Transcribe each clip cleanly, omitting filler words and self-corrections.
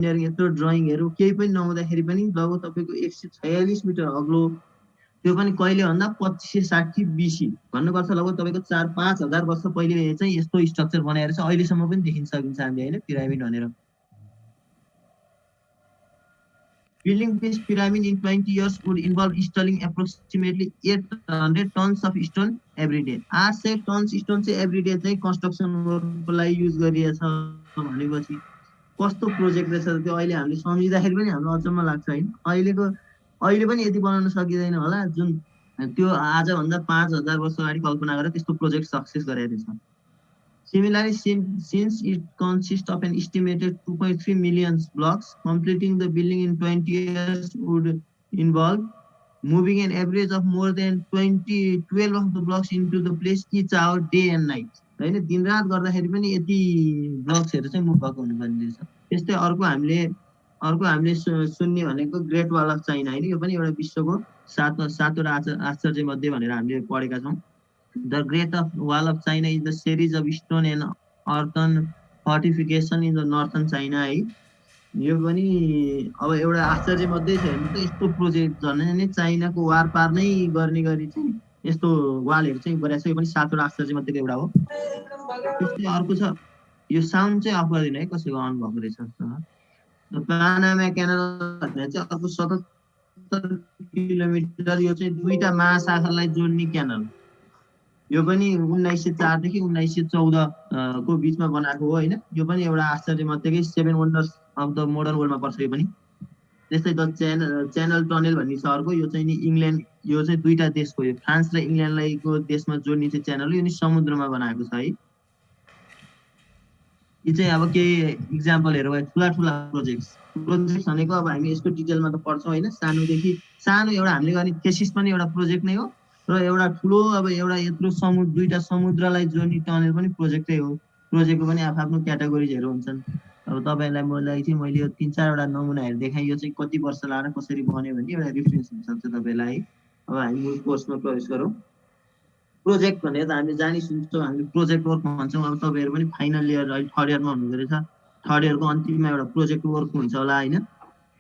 Engineering यत्रो ड्रइङहरू केही पनि नहुँदाखेरि पनि लगभग तपाईँको 146 मिटर अग्लो, त्यो पनि कहिले भन्दा 2560 BC भन्नुपर्छ, लगभग तपाईँको 4-5 हजार वर्ष पहिले चाहिँ यस्तो स्ट्रक्चर बनाएर चाहिँ अहिलेसम्म पनि देखिन सकिन्छ हामीले होइन, पिरामिड भनेर। Building this pyramid in 20 years would involve installing approximately 800 tons of stone every day. 800 tons stone चाहिँ every day चाहिँ कन्स्ट्रक्सन वर्कको लागि युज गरिएछ भनेपछि कस्तो प्रोजेक्ट रहेछ त्यो अहिले हामीले सम्झिँदाखेरि पनि हामीलाई अचम्म लाग्छ होइन। अहिले पनि यति बनाउन सकिँदैन होला जुन त्यो आजभन्दा 5000 वर्ष अगाडि कल्पना गरेर त्यस्तो प्रोजेक्ट सक्सेस गरेको रहेछ। Similarly, since it consists of an estimated 2.3 million blocks, completing the building in 20 years would involve moving an average of more than 12 of the blocks into the place each hour, day and night. होइन, दिनरात गर्दाखेरि पनि यति ब्लक्सहरू चाहिँ move भएको हुनुपर्ने रहेछ। त्यस्तै अर्को हामीले सुन्ने भनेको ग्रेट वाल अफ चाइना होइन, यो पनि एउटा विश्वको सातवटा आश्चर्य मध्ये भनेर हामीले पढेका छौँ। The Great Wall of China is the series of stone and earthen fortification in the northern China है। यो पनि अब एउटा आश्चर्य मध्ये छ हेर्नु त, यस्तो प्रोजेक्ट झन् नै चाइनाको वार पार नै गर्ने गरी चाहिँ यस्तो वालहरू चाहिँ बनाएको छ। यो पनि 7वटा आश्चर्य मध्येको एउटा हो। त्यस्तै अर्को छ, यो साउन्ड चाहिँ अफ गरिदिनु है, कसैको अन भएको रहेछ जस्तो। पानामा क्यानल भनेर चाहिँ अर्को 77 किलोमिटर, यो चाहिँ दुईटा महासागरलाई जोड्ने क्यानल। यो पनि 1904 देखि 1914 को बिचमा बनाएको हो होइन। यो पनि एउटा आश्चर्य मध्येकै 7 वन्डर्स अफ द मोडर्न वर्ल्डमा पर्छ यो पनि। त्यस्तै द च्यानल टनल भन्ने छ अर्को, यो चाहिँ नि इङ्ल्यान्ड, यो चाहिँ दुईटा देशको, यो फ्रान्स र इङ्ल्यान्डलाईको देशमा जोड्ने चाहिँ च्यानल, यो नि समुद्रमा बनाएको छ है। यी चाहिँ अब केही इक्जाम्पलहरू भयो ठुला प्रोजेक्ट भनेको। अब हामी यसको डिटेलमा त पढ्छौँ होइन, सानोदेखि सानो एउटा हामीले गर्ने थेसिस पनि एउटा प्रोजेक्ट नै हो, र एउटा ठुलो अब एउटा यत्रो दुईटा समुद्रलाई जोड्ने टनल पनि प्रोजेक्टै हो। प्रोजेक्टको पनि आफ्नो क्याटेगोरिजहरू हुन्छन्। अब तपाईँलाई मलाई चाहिँ मैले यो 3-4वटा नमुनाहरू देखाएँ, यो चाहिँ कति वर्ष लाएर कसरी बन्यो भन्ने एउटा रिफरेन्स हुनसक्छ तपाईँलाई। अब हामी मूल कोर्समा प्रवेश गरौँ। प्रोजेक्ट भनेर त हामीले जानी सुन्छौँ, हामीले प्रोजेक्ट वर्क भन्छौँ। अब तपाईँहरू पनि फाइनल इयर अहिले 3rd इयरमा हुनुहुँदो रहेछ, 3rd इयरको अन्तिममा एउटा प्रोजेक्ट वर्क हुन्छ होला होइन।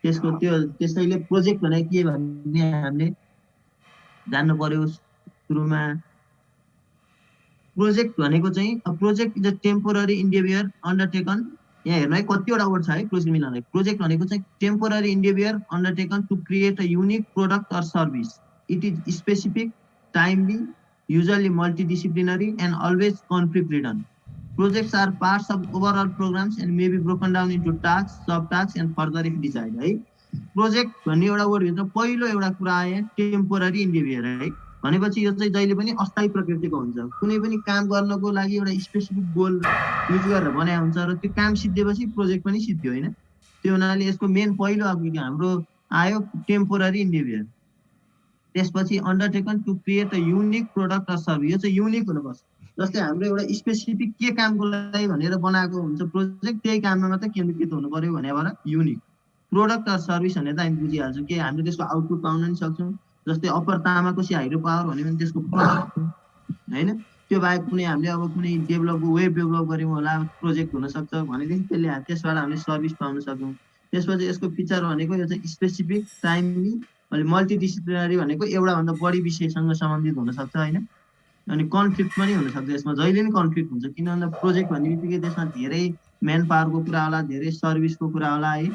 त्यसैले प्रोजेक्ट भनेको के भन्ने हामीले जान्नु पर्यो। सुरुमा प्रोजेक्ट भनेको चाहिँ project is a temporary endeavour अन्डरटेकन। यहाँ हेर्नु है कतिवटा वर्ड छ है प्रोजेक्ट मिलाउने। प्रोजेक्ट भनेको चाहिँ temporary endeavour undertaken to create a unique product or service. It is specific, timely, usually multidisciplinary and always conflict ridden. Projects are parts of overall programs and may be broken down into tasks, sub-tasks and further if desired है। Project भन्ने एउटा word भित्र पहिलो एउटा कुरा आयो temporary इन्डेभियर है। भनेपछि यो चाहिँ जहिले पनि अस्थायी प्रकृतिको हुन्छ। कुनै पनि काम गर्नको लागि एउटा स्पेसिफिक गोल युज गरेर बनाएको हुन्छ र त्यो काम सिद्धिएपछि प्रोजेक्ट पनि सिद्धियो होइन। त्यो हुनाले यसको मेन पहिलो हाम्रो आयो टेम्पोररी इन्डेभियर। त्यसपछि undertaken to create a unique product or service. यो चाहिँ युनिक हुनुपर्छ। जस्तै हाम्रो एउटा स्पेसिफिक के कामको लागि भनेर बनाएको हुन्छ प्रोजेक्ट, त्यही काममा मात्रै केन्द्रित हुनु पर्यो भनेर युनिक। प्रोडक्ट अर सर्भिस भनेर त हामी बुझिहाल्छौँ कि हामीले त्यसको आउटपुट पाउन नि सक्छौँ। जस्तै अप्पर तामाकोसी हाइड्रो पावर भन्यो भने त्यसको प्रोडक्ट होइन। त्यो बाहेक कुनै हामीले अब कुनै वेब डेभलप गऱ्यौँ होला, प्रोजेक्ट हुनसक्छ भनेदेखि त्यसबाट हामीले सर्भिस पाउन सक्छौँ। त्यसपछि यसको फिचर भनेको यो चाहिँ स्पेसिफिक, टाइमली, अनि मल्टिडिसिप्लिनरी भनेको एउटाभन्दा बढी विषयसँग सम्बन्धित हुनसक्छ होइन। अनि कन्फ्लिक्ट पनि हुनसक्छ यसमा, जहिले पनि कन्फ्लिक्ट हुन्छ। किन भन्दा प्रोजेक्ट भन्ने बित्तिकै त्यसमा धेरै म्यान पावरको कुरा होला, धेरै सर्भिसको कुरा होला है।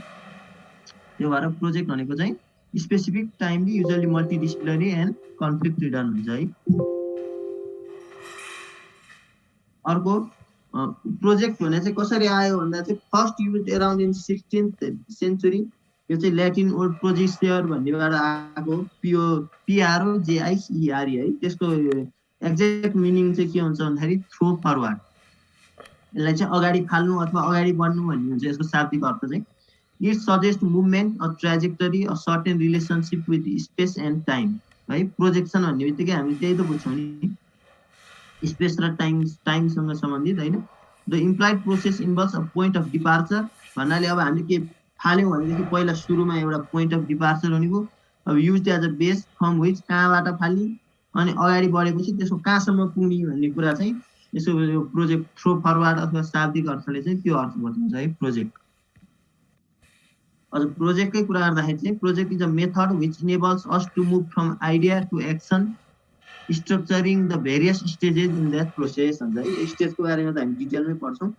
त्यो भएर प्रोजेक्ट भनेको चाहिँ specific, timely, usually multidisciplinary and conflict ridden हुन्छ है। अर्को प्रोजेक्ट भने चाहिँ कसरी आयो भन्दा चाहिँ first use around in 16th century. यो चाहिँ ल्याटिन वर्ड प्रोजेक्टर भन्नेबाट आएको, PROJICERE है। त्यसको एक्ज्याक्ट मिनिङ चाहिँ के हुन्छ भन्दाखेरि थ्रो फरवर्ड। यसलाई चाहिँ अगाडि फाल्नु अथवा अगाडि बढ्नु भन्ने हुन्छ यसको शाब्दिक अर्थ चाहिँ। It suggest movement, a trajectory, a certain relationship with space and time है। प्रोजेक्सन भन्ने बित्तिकै हामी त्यही त बुझ्छौँ नि, स्पेस र टाइमसँग सम्बन्धित होइन। The implied process involves a point of departure भन्नाले अब हामीले के फाल्यौँ भनेदेखि पहिला सुरुमा एउटा पोइन्ट अफ डिपार्चर हुनेको, अब use as a base from which कहाँबाट फाल्ने, अनि अगाडि बढेपछि त्यसको कहाँसम्म पुग्ने भन्ने कुरा चाहिँ यसो यो प्रोजेक्ट थ्रो फरवर्ड अथवा शाब्दिक अर्थले चाहिँ त्यो अर्थ बताउँछ है प्रोजेक्ट। अझ प्रोजेक्टकै कुरा गर्दाखेरि चाहिँ project is a method which enables us to move from idea to action structuring the various stages in that process भन्छ है। स्टेजको बारेमा त हामी डिटेलमै पढ्छौँ।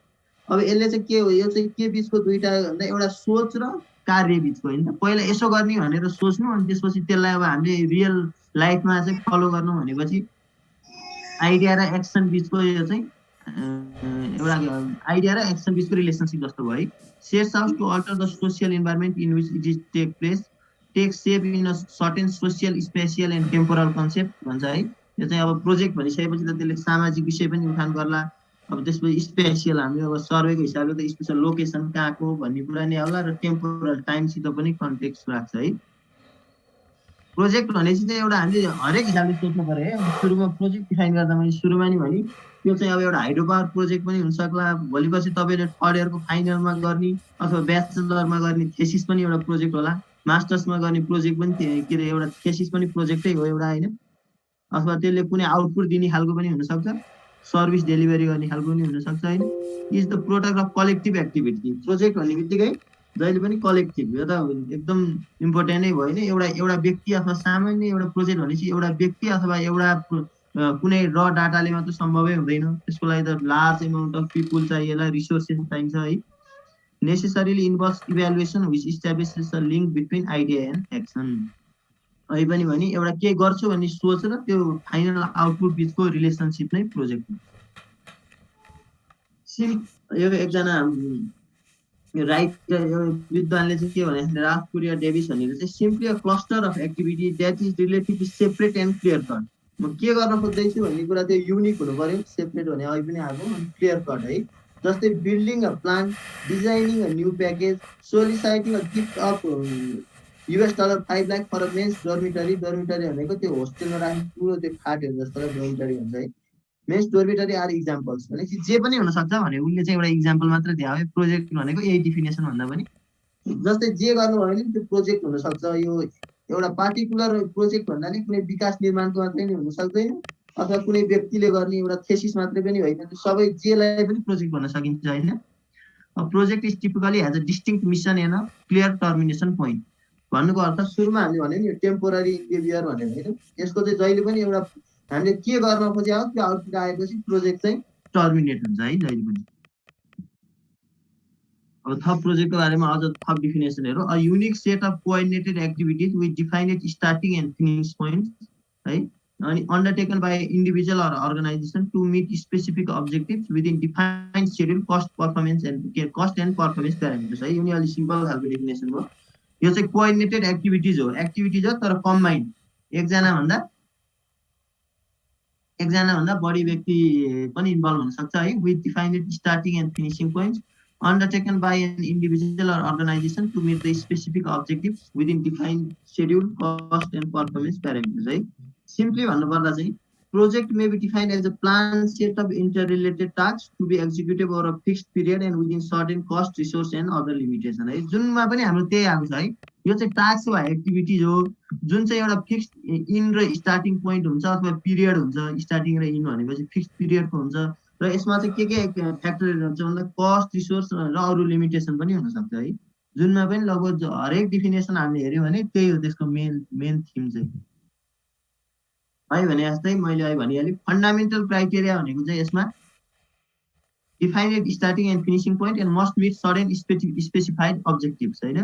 अब यसले चाहिँ के हो, यो चाहिँ के बिचको दुईटा भन्दा एउटा सोच र कार्य बिचको होइन। पहिला यसो गर्ने भनेर सोच्नु अनि त्यसपछि त्यसलाई अब हामीले रियल लाइफमा चाहिँ फलो गर्नु भनेपछि आइडिया र एक्सन बिचको यो चाहिँ एउटा आइडिया र एक्सन बिचको रिलेसनसिप जस्तो भयो है। Sets out to alter the social environment in which it is take shape in a certain social spatial and temporal concept भन्छ है। यो चाहिँ अब प्रोजेक्ट भनिसकेपछि त त्यसले सामाजिक विषय पनि उठान गर्ला। अब त्यसपछि स्पेसियल हामीले अब सर्वेको हिसाबले त स्पेसल लोकेसन कहाँको भन्ने कुरा नै आउला र टेम्पोरल टाइमसित पनि कन्टेक्स्ट राख्छ है। प्रोजेक्ट भनेपछि चाहिँ एउटा हामीले हरेक हिसाबले सोच्नु पर्यो है। अब सुरुमा प्रोजेक्ट डिफाइन गर्दा मैले सुरुमा नि भने त्यो चाहिँ अब एउटा हाइड्रो पावर प्रोजेक्ट पनि हुनसक्ला। भोलिपछि तपाईँले थर्ड इयरको फाइनलमा गर्ने अथवा ब्याचलरमा गर्ने थेसिस पनि एउटा प्रोजेक्ट होला। मास्टर्समा गर्ने प्रोजेक्ट पनि के अरे एउटा थेसिस पनि प्रोजेक्टै हो एउटा होइन। अथवा त्यसले कुनै आउटपुट दिने खालको पनि हुनसक्छ, सर्भिस डेलिभरी गर्ने खालको पनि हुनसक्छ होइन। Is the product of collective activity. Project भन्ने बित्तिकै जहिले पनि कलेक्टिभ, यो त एकदम इम्पोर्टेन्ट नै भयो नि। एउटा व्यक्ति अथवा सामान्य एउटा प्रोजेक्ट भनेपछि एउटा व्यक्ति अथवा एउटा कुनै र डाटाले मात्र सम्भवै हुँदैन। त्यसको लागि त लार्ज एमाउन्ट अफ पिपुल चाहिएला, रिसोर्सेस चाहिन्छ है। Necessarily involves evaluation which establishes a link between idea and action. अहिले पनि भने एउटा के गर्छु भन्ने सोच र त्यो फाइनल आउटपुट बिचको रिलेसनसिप नै प्रोजेक्ट हो। यो एकजना राइटर विद्वानले चाहिँ के भने राल्फ कुरियर डेभिस भनेर चाहिँ simply a cluster of activity that is relatively separate and clear cut. म के गर्न खोज्दैछु भन्ने कुरा त्यो युनिक हुनु पर्यो। सेपरेट भने अहिले पनि आएको अनि क्लियर कट है। जस्तै building a plan, designing a new package, soliciting a gift of $5 lakh for a men's dormitory. Dormitory भनेको त्यो होस्टेलमा राख्ने ठुलो त्यो खाटहरू जस्तोलाई डोर्मिटरी भन्छ है। मेन्स डोर्मिटरी आर इक्जाम्पल्स भनेपछि जे पनि हुनसक्छ भने उनले चाहिँ एउटा इक्जाम्पल मात्र दियो। प्रोजेक्ट भनेको यही डिफिनेसन भन्दा पनि जस्तै जे गर्नुभयो भने त्यो प्रोजेक्ट हुनसक्छ। यो एउटा पार्टिकुलर प्रोजेक्ट भन्नाले कुनै विकास निर्माणको मात्रै नै हुन सक्दैन अथवा कुनै व्यक्तिले गर्ने एउटा थेसिस मात्रै पनि होइन। सबै जेलाई पनि प्रोजेक्ट भन्न सकिन्छ होइन। Project is typically has a distinct mission and a clear termination point. भन्नुको अर्थ सुरुमा हामीले भन्यो नि टेम्पोररी बिहेभियर भनेर होइन। यसको चाहिँ जहिले पनि एउटा हामीले के गर्न खोजेको त्यो आउटपुट आएपछि प्रोजेक्ट चाहिँ टर्मिनेट हुन्छ है जहिले पनि। अब थप प्रोजेक्टको बारेमा अझ थप डिफिनेसनहरू, a unique set of coordinated activities with defined starting and finish point है। अनि undertaken by individual or organisation to meet specific objectives within defined schedule, cost performance and parameters है। यो नि अलिक सिम्पल खालको डेफिनेसन हो। यो चाहिँ कोअर्डिनेटेड एक्टिभिटिज हो, तर कम्बाइन्ड एकजना भन्दा बढी व्यक्ति पनि इन्भल्भ हुन सक्छ है। With defined starting and finishing points undertaken by an individual or organization to meet the specific objectives within defined schedule, cost and performance parameters है। Simply भन्नुपर्दा चाहिँ project may be defined as a planned set of interrelated tasks to be executed over a fixed period and within certain cost, resource and other limitation है। जुनमा पनि हाम्रो त्यही आएको छ है। यो चाहिँ टास्क वा एक्टिभिटिज हो जुन चाहिँ एउटा फिक्स्ड इन र स्टार्टिङ पोइन्ट हुन्छ अथवा पिरियड हुन्छ। स्टार्टिङ र इन भनेपछि फिक्स्ड पिरियडको हुन्छ र यसमा चाहिँ के फ्याक्टरहरू हुन्छ भन्दा कस्ट, रिसोर्स र अरू लिमिटेसन पनि हुनसक्छ है। जुनमा पनि लगभग हरेक डिफिनेसन हामीले हेऱ्यौँ भने त्यही हो त्यसको मेन थिम चाहिँ है। भने जस्तै मैले अहिले भनिहालेँ फन्डामेन्टल क्राइटेरिया भनेको चाहिँ यसमा defined starting and finishing point and must meet certain specified objectives होइन।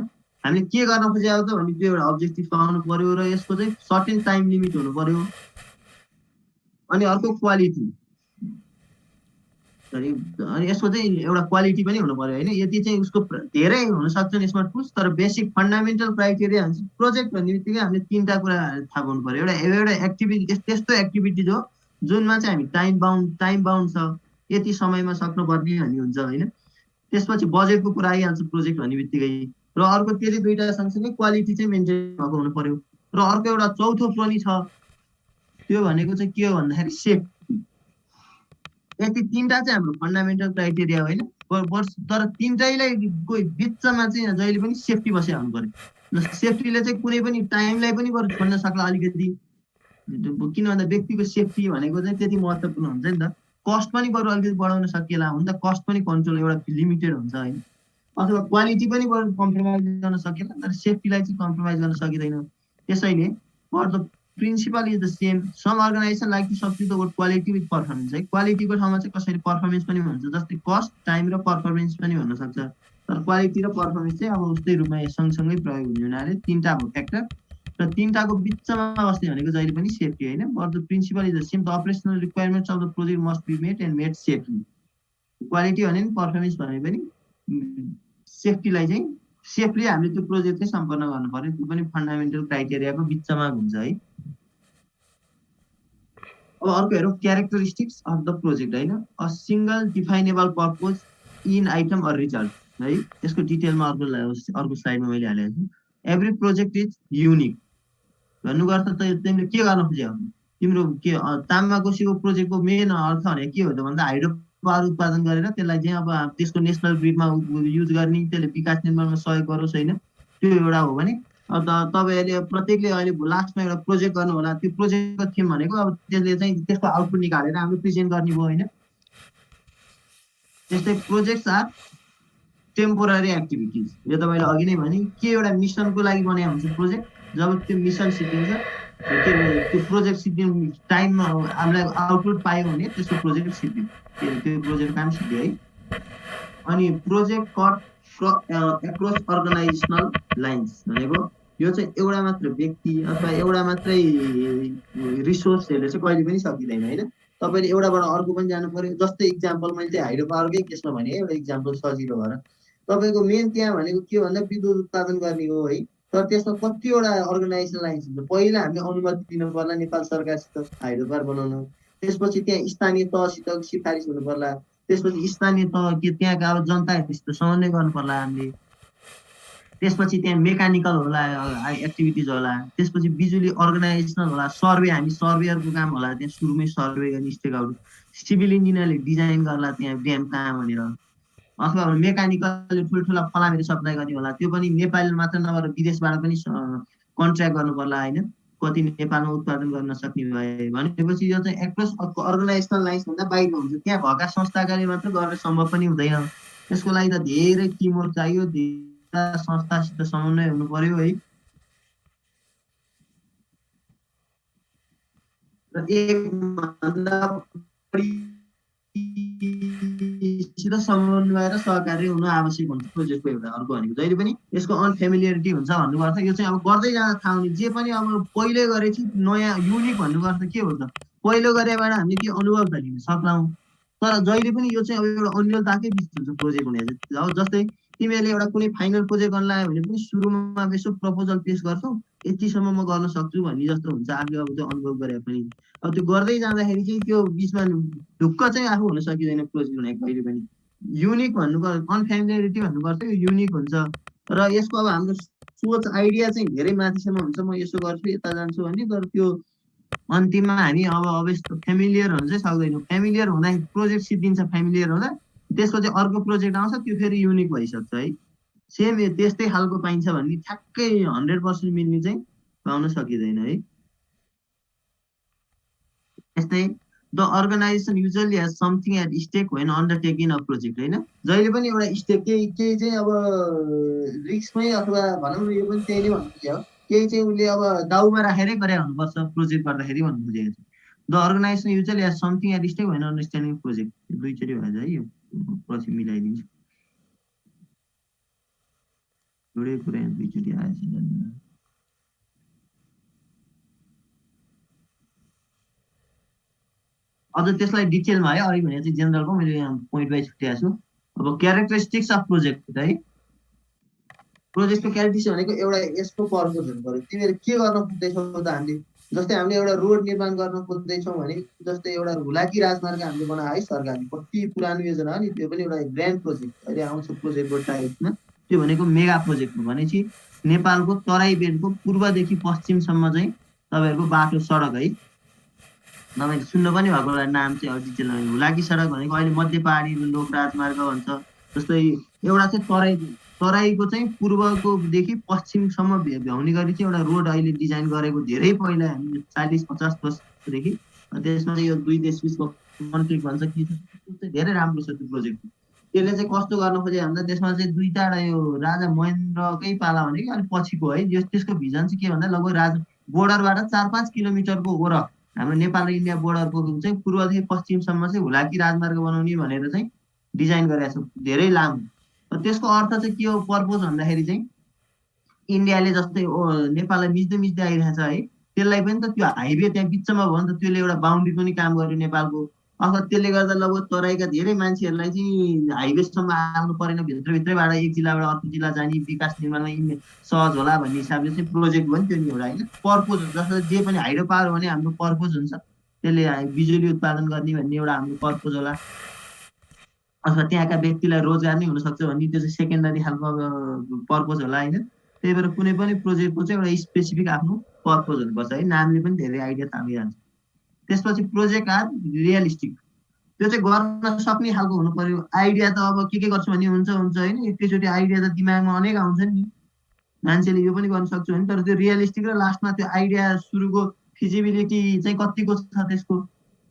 हामीले के गर्न खोजेको त भने त्यो एउटा अब्जेक्टिभ पाउनु पर्यो र यसको चाहिँ सर्टेन टाइम लिमिट हुनु पर्यो। अनि अर्को क्वालिटी, अनि यसको चाहिँ एउटा क्वालिटी पनि हुनु पर्यो होइन। यति चाहिँ उसको धेरै हुन सक्छन् यसमा टुल्स, तर बेसिक फन्डामेन्टल क्राइटेरिया हुन्छ। प्रोजेक्ट भन्ने बित्तिकै हामीले तीनटा कुरा थाहा पाउनु पर्यो। एउटा एक्टिभिटी त्यस्तो एक्टिभिटिज हो जुनमा चाहिँ हामी टाइम बााउन्ड छ, यति समयमा सक्नुपर्ने भन्ने हुन्छ होइन। त्यसपछि बजेटको कुरा आइहाल्छ प्रोजेक्ट भन्ने बित्तिकै। र अर्को त्यति दुईटा सँगसँगै क्वालिटी चाहिँ मेन्टेन भएको हुनु पर्यो। र अर्को एउटा चौथो पनि छ, त्यो भनेको चाहिँ के हो भन्दाखेरि सेफ्टी। यति तीनटा चाहिँ हाम्रो फन्डामेन्टल क्राइटेरिया होइन। तर तीनटैलाई बिचमा चाहिँ जहिले पनि सेफ्टी बसेर आउनु पर्यो। सेफ्टीले चाहिँ कुनै पनि टाइमलाई पनि छोड्न सक्ला अलिकति, किन भन्दा व्यक्तिको सेफ्टी भनेको चाहिँ त्यति महत्त्वपूर्ण हुन्छ नि त। कस्ट पनि बरु अलिकति बढाउन सकिएला, हुन्छ कस्ट पनि कन्ट्रोल एउटा लिमिटेड हुन्छ होइन। अथवा क्वालिटी पनि कम्प्रोमाइज गर्न सकेन तर सेफ्टीलाई चाहिँ कम्प्रोमाइज गर्न सकिँदैन। त्यसैले for the principle is the same. Some organisation like to substitute the word quality with performance है। क्वालिटीको ठाउँमा चाहिँ कसैले पर्फर्मेन्स पनि भन्छ, जस्तै कस्ट टाइम र पर्फर्मेन्स पनि भन्न सक्छ। तर क्वालिटी र पर्फर्मेन्स चाहिँ अब उस्तै रूपमा सँगसँगै प्रयोग हुने हुनाले तिनवटा भयो फ्याक्टर र तिनवटाको बिचमा बस्ने भनेको जहिले पनि सेफ्टी होइन। But the principle is the same. The operational requirements of the project must be met and made safely. Quality भने नि पर्फर्मेन्स भने पनि सेफ्टीलाई चाहिँ सेफली हामीले त्यो प्रोजेक्ट चाहिँ सम्पन्न गर्नु पर्यो। त्यो पनि फन्डामेन्टल क्राइटेरियाको बिचमा हुन्छ है। अब अर्को हेरौँ क्यारेक्टरिस्टिक्स अफ द प्रोजेक्ट होइन। A single definable purpose in item or result है। यसको डिटेलमा अर्को स्लाइडमा मैले हालेको छु। एभ्री प्रोजेक्ट इज युनिक भन्नुको अर्थ त तिमीले के गर्न खोज्यौ, तिम्रो के तामाकोसीको प्रोजेक्टको मेन अर्थ भने के हो त भन्दा हाइड्रो पावर उत्पादन गरेर त्यसलाई चाहिँ अब त्यसको नेसनल ग्रिडमा युज गर्ने, त्यसले विकास निर्माणमा सहयोग गरोस् होइन, त्यो एउटा हो भने अब तपाईँहरूले प्रत्येकले अहिले लास्टमा एउटा प्रोजेक्ट गर्नु होला। त्यो प्रोजेक्टको थिम भनेको अब त्यसले चाहिँ त्यसको आउटपुट निकालेर हामीले प्रेजेन्ट गर्ने भयो होइन। त्यस्तै प्रोजेक्ट्स आर टेम्पोररी एक्टिभिटिज। यो तपाईँले अघि नै भने के एउटा मिसनको लागि बनाएको हुन्छ प्रोजेक्ट। जब त्यो मिसन सिद्धिन्छ त्यो प्रोजेक्ट सिद्धिनु टाइममा हामीलाई आउटपुट पायो भने त्यसको प्रोजेक्ट सिद्धियो, त्यो प्रोजेक्ट काम सिद्धियो है। अनि project cut across organisational lines भनेको यो चाहिँ एउटा मात्र व्यक्ति अथवा एउटा मात्रै रिसोर्सहरूले चाहिँ कहिले पनि सकिँदैन होइन। तपाईँले एउटाबाट अर्को पनि जानु पर्यो। जस्तै इक्जाम्पल मैले चाहिँ हाइड्रो पावरकै केसमा भने एउटा इक्जाम्पल सजिलो भएर तपाईँको मेन त्यहाँ भनेको के भन्दा विद्युत उत्पादन गर्ने हो है। तर त्यसमा कतिवटा अर्गनाइजेसन लाइन्स हुन्छ। पहिला हामीले अनुमति दिनु पर्ला नेपाल सरकारसित हाइड्रो पावर बनाउन, त्यसपछि त्यहाँ स्थानीय तहसित सिफारिस हुनु पर्ला, त्यसपछि स्थानीय तह के त्यहाँका अब जनताहरूसित समन्वय गर्नु पर्ला हामीले, त्यसपछि त्यहाँ मेकानिकल होला एक्टिभिटिज होला, त्यसपछि बिजुली अर्गनाइजेसनल होला, सर्वे हामी सर्वेयरको काम होला त्यहाँ सुरुमै सर्वे गर्ने स्टेक आउट, सिभिल इन्जिनियरले डिजाइन गर्ला त्यहाँ ड्याम कहाँ भनेर, अथवा मेकानिकलले ठुल्ठुला फलामहरू सप्लाई गर्ने होला, त्यो पनि नेपाल मात्र नभएर विदेशबाट पनि कन्ट्र्याक्ट गर्नु पर्ला होइन। कति नेपालमा उत्पादन गर्न सक्ने भए भनेपछि यो चाहिँ एक्रस अर्गनाइजेसनल लाइन्स भन्दा बाहिर हुन्छ। त्यहाँ भएका संस्थाकाले मात्र गर्न सम्भव पनि हुँदैन। त्यसको लागि त धेरै टिमवर्क चाहियो, धेरै संस्थासित समन्वय हुनु पर्यो है। र एकभन्दा सित समन्वय र सहकार्य हुनु आवश्यक हुन्छ प्रोजेक्टको एउटा। अर्को भनेको जहिले पनि यसको अनफेमिलियरिटी हुन्छ भन्नुको अर्थ यो चाहिँ अब गर्दै जाँदा थाहा हुने। जे पनि अब पहिले गरेपछि नयाँ युनिक भन्नुको अर्थ के हो त, पहिलो गरेबाट हामीले त्यो अनुभव त लिन सक्छौँ। तर जहिले पनि यो चाहिँ अब एउटा अन्यलताकै बिच हुन्छ प्रोजेक्ट हुने चाहिँ। अब जस्तै तिमीहरूले एउटा कुनै फाइनल प्रोजेक्ट गर्न लाग्यो भने पनि सुरुमा यसो प्रपोजल पेश गर्छौ, यतिसम्म म गर्न सक्छु भन्ने जस्तो हुन्छ आफूले अब त्यो अनुभव गरे पनि। अब त्यो गर्दै जाँदाखेरि चाहिँ त्यो बिचमा ढुक्क चाहिँ आफू हुन सकिँदैन प्रोजेक्ट भनेको कहिले पनि। युनिक भन्नुको अनफेमिलियरिटी भन्नुको अर्थ यो युनिक हुन्छ। र यसको अब हाम्रो सोच आइडिया चाहिँ धेरै माथिसम्म हुन्छ, म यसो गर्छु यता जान्छु भन्ने, तर त्यो अन्तिममा हामी अब यस्तो फेमिलियर हुन चाहिँ सक्दैनौँ। फेमिलियर हुँदा प्रोजेक्ट सिद्धिन्छ, फेमिलियर हुँदा त्यसपछि अर्को प्रोजेक्ट आउँछ त्यो फेरि युनिक भइसक्छ है। सेम त्यस्तै खालको पाइन्छ भन्ने ठ्याक्कै 100% मिल्ने चाहिँ पाउन सकिँदैन है। त्यस्तै the organisation usually has something at stake when undertaking a project होइन। जहिले पनि एउटा स्टेक केही चाहिँ अब रिस्कमै अथवा भनौँ न यो पनि त्यही नै भन्नु खोजेको, केही चाहिँ उसले अब दाउमा राखेरै गरे हुनुपर्छ प्रोजेक्ट गर्दाखेरि भन्नु खोजेको छ। The organisation usually has something at stake when understanding project. दुईचोटि भएछ है, यो पछि मिलाइदिन्छु। एउटै कुरा दुईचोटि आएछ। अझ त्यसलाई डिटेलमा है अघि भने चाहिँ जेनरलको मैले यहाँ पोइन्ट वाइज छुट्याएको छु। अब क्यारेक्टरिस्टिक्स अफ प्रोजेक्ट है। प्रोजेक्टको क्यारेक्टरिस्टिक्स भनेको एउटा यसको पर्पज हुनु पर्यो। तिमीहरू के गर्न खोज्दैछौ त हामीले, जस्तै हामीले एउटा रोड निर्माण गर्न खोज्दैछौँ भने जस्तै एउटा हुलाकी राजमार्ग हामीले बनायो है सरकारले, कति पुरानो योजना हो नि, त्यो पनि एउटा ग्रान्ड प्रोजेक्ट अहिले आउँछ प्रोजेक्टको टाइपमा। त्यो भनेको मेगा प्रोजेक्ट हो भनेपछि नेपालको तराई बेल्टको पूर्वदेखि पश्चिमसम्म चाहिँ तपाईँहरूको बाटो सडक है। तपाईँले सुन्नु पनि भएको होला नाम चाहिँ अब डिटेलमा। हुलाकी सडक भनेको अहिले मध्य पहाडी लोक राजमार्ग भन्छ। जस्तै एउटा चाहिँ तराईको चाहिँ पूर्वकोदेखि पश्चिमसम्म भ्याउने गरी चाहिँ एउटा रोड अहिले डिजाइन गरेको धेरै पहिला हामी 40-50 वर्षदेखि। त्यसमा चाहिँ यो दुई देश बिचको कन्फ्लिक्ट भन्छ कि धेरै राम्रो छ त्यो प्रोजेक्ट। त्यसले चाहिँ कस्तो गर्न खोजे भन्दा त्यसमा चाहिँ दुईटा यो राजा महेन्द्रकै पाला भने कि अलिक पछिको है त्यसको भिजन चाहिँ के भन्दा लगभग बोर्डरबाट 4-5 किलोमिटरको ओर हाम्रो नेपाल र इन्डिया बोर्डरको चाहिँ पूर्वदेखि पश्चिमसम्म चाहिँ हुलाकी राजमार्ग बनाउने भनेर चाहिँ डिजाइन गरेको छ धेरै लामो। र त्यसको अर्थ चाहिँ के हो पर्पोज भन्दाखेरि चाहिँ इन्डियाले जस्तै नेपाललाई मिच्दै मिच्दै आइरहेछ है त्यसलाई पनि त त्यो हाइवे त्यहाँ बिचमा भयो नि त त्यसले एउटा बााउन्ड्री पनि काम गर्यो नेपालको। अथवा त्यसले गर्दा लगभग तराईका धेरै मान्छेहरूलाई चाहिँ हाइवेसम्म आउनु परेन भित्रभित्रैबाट एक जिल्लाबाट अर्को जिल्ला जाने विकास निर्माणमा सहज होला भन्ने हिसाबले चाहिँ प्रोजेक्ट भयो नि त्यो नि एउटा होइन पर्पोज जस्तो जे पनि हाइड्रो पावर हो भने हाम्रो पर्पोज हुन्छ त्यसले बिजुली उत्पादन गर्ने भन्ने एउटा हाम्रो पर्पोज होला अथवा त्यहाँका व्यक्तिलाई रोजगार नै हुनसक्छ भन्ने त्यो चाहिँ सेकेन्डरी खालको पर्पोज होला होइन। त्यही भएर कुनै पनि प्रोजेक्टको चाहिँ एउटा स्पेसिफिक आफ्नो पर्पोज हुनुपर्छ है नामले पनि धेरै आइडिया तानिरहन्छ। त्यसपछि प्रोजेक्ट आर रियलिस्टिक त्यो चाहिँ गर्न सक्ने खालको हुनु पर्यो। आइडिया त अब के गर्छु भन्ने हुन्छ होइन एकैचोटि आइडिया त दिमागमा अनेक आउँछ नि मान्छेले यो पनि गर्न सक्छु भने तर त्यो रियलिस्टिक र लास्टमा त्यो आइडिया सुरुको फिजिबिलिटी चाहिँ कतिको छ त्यसको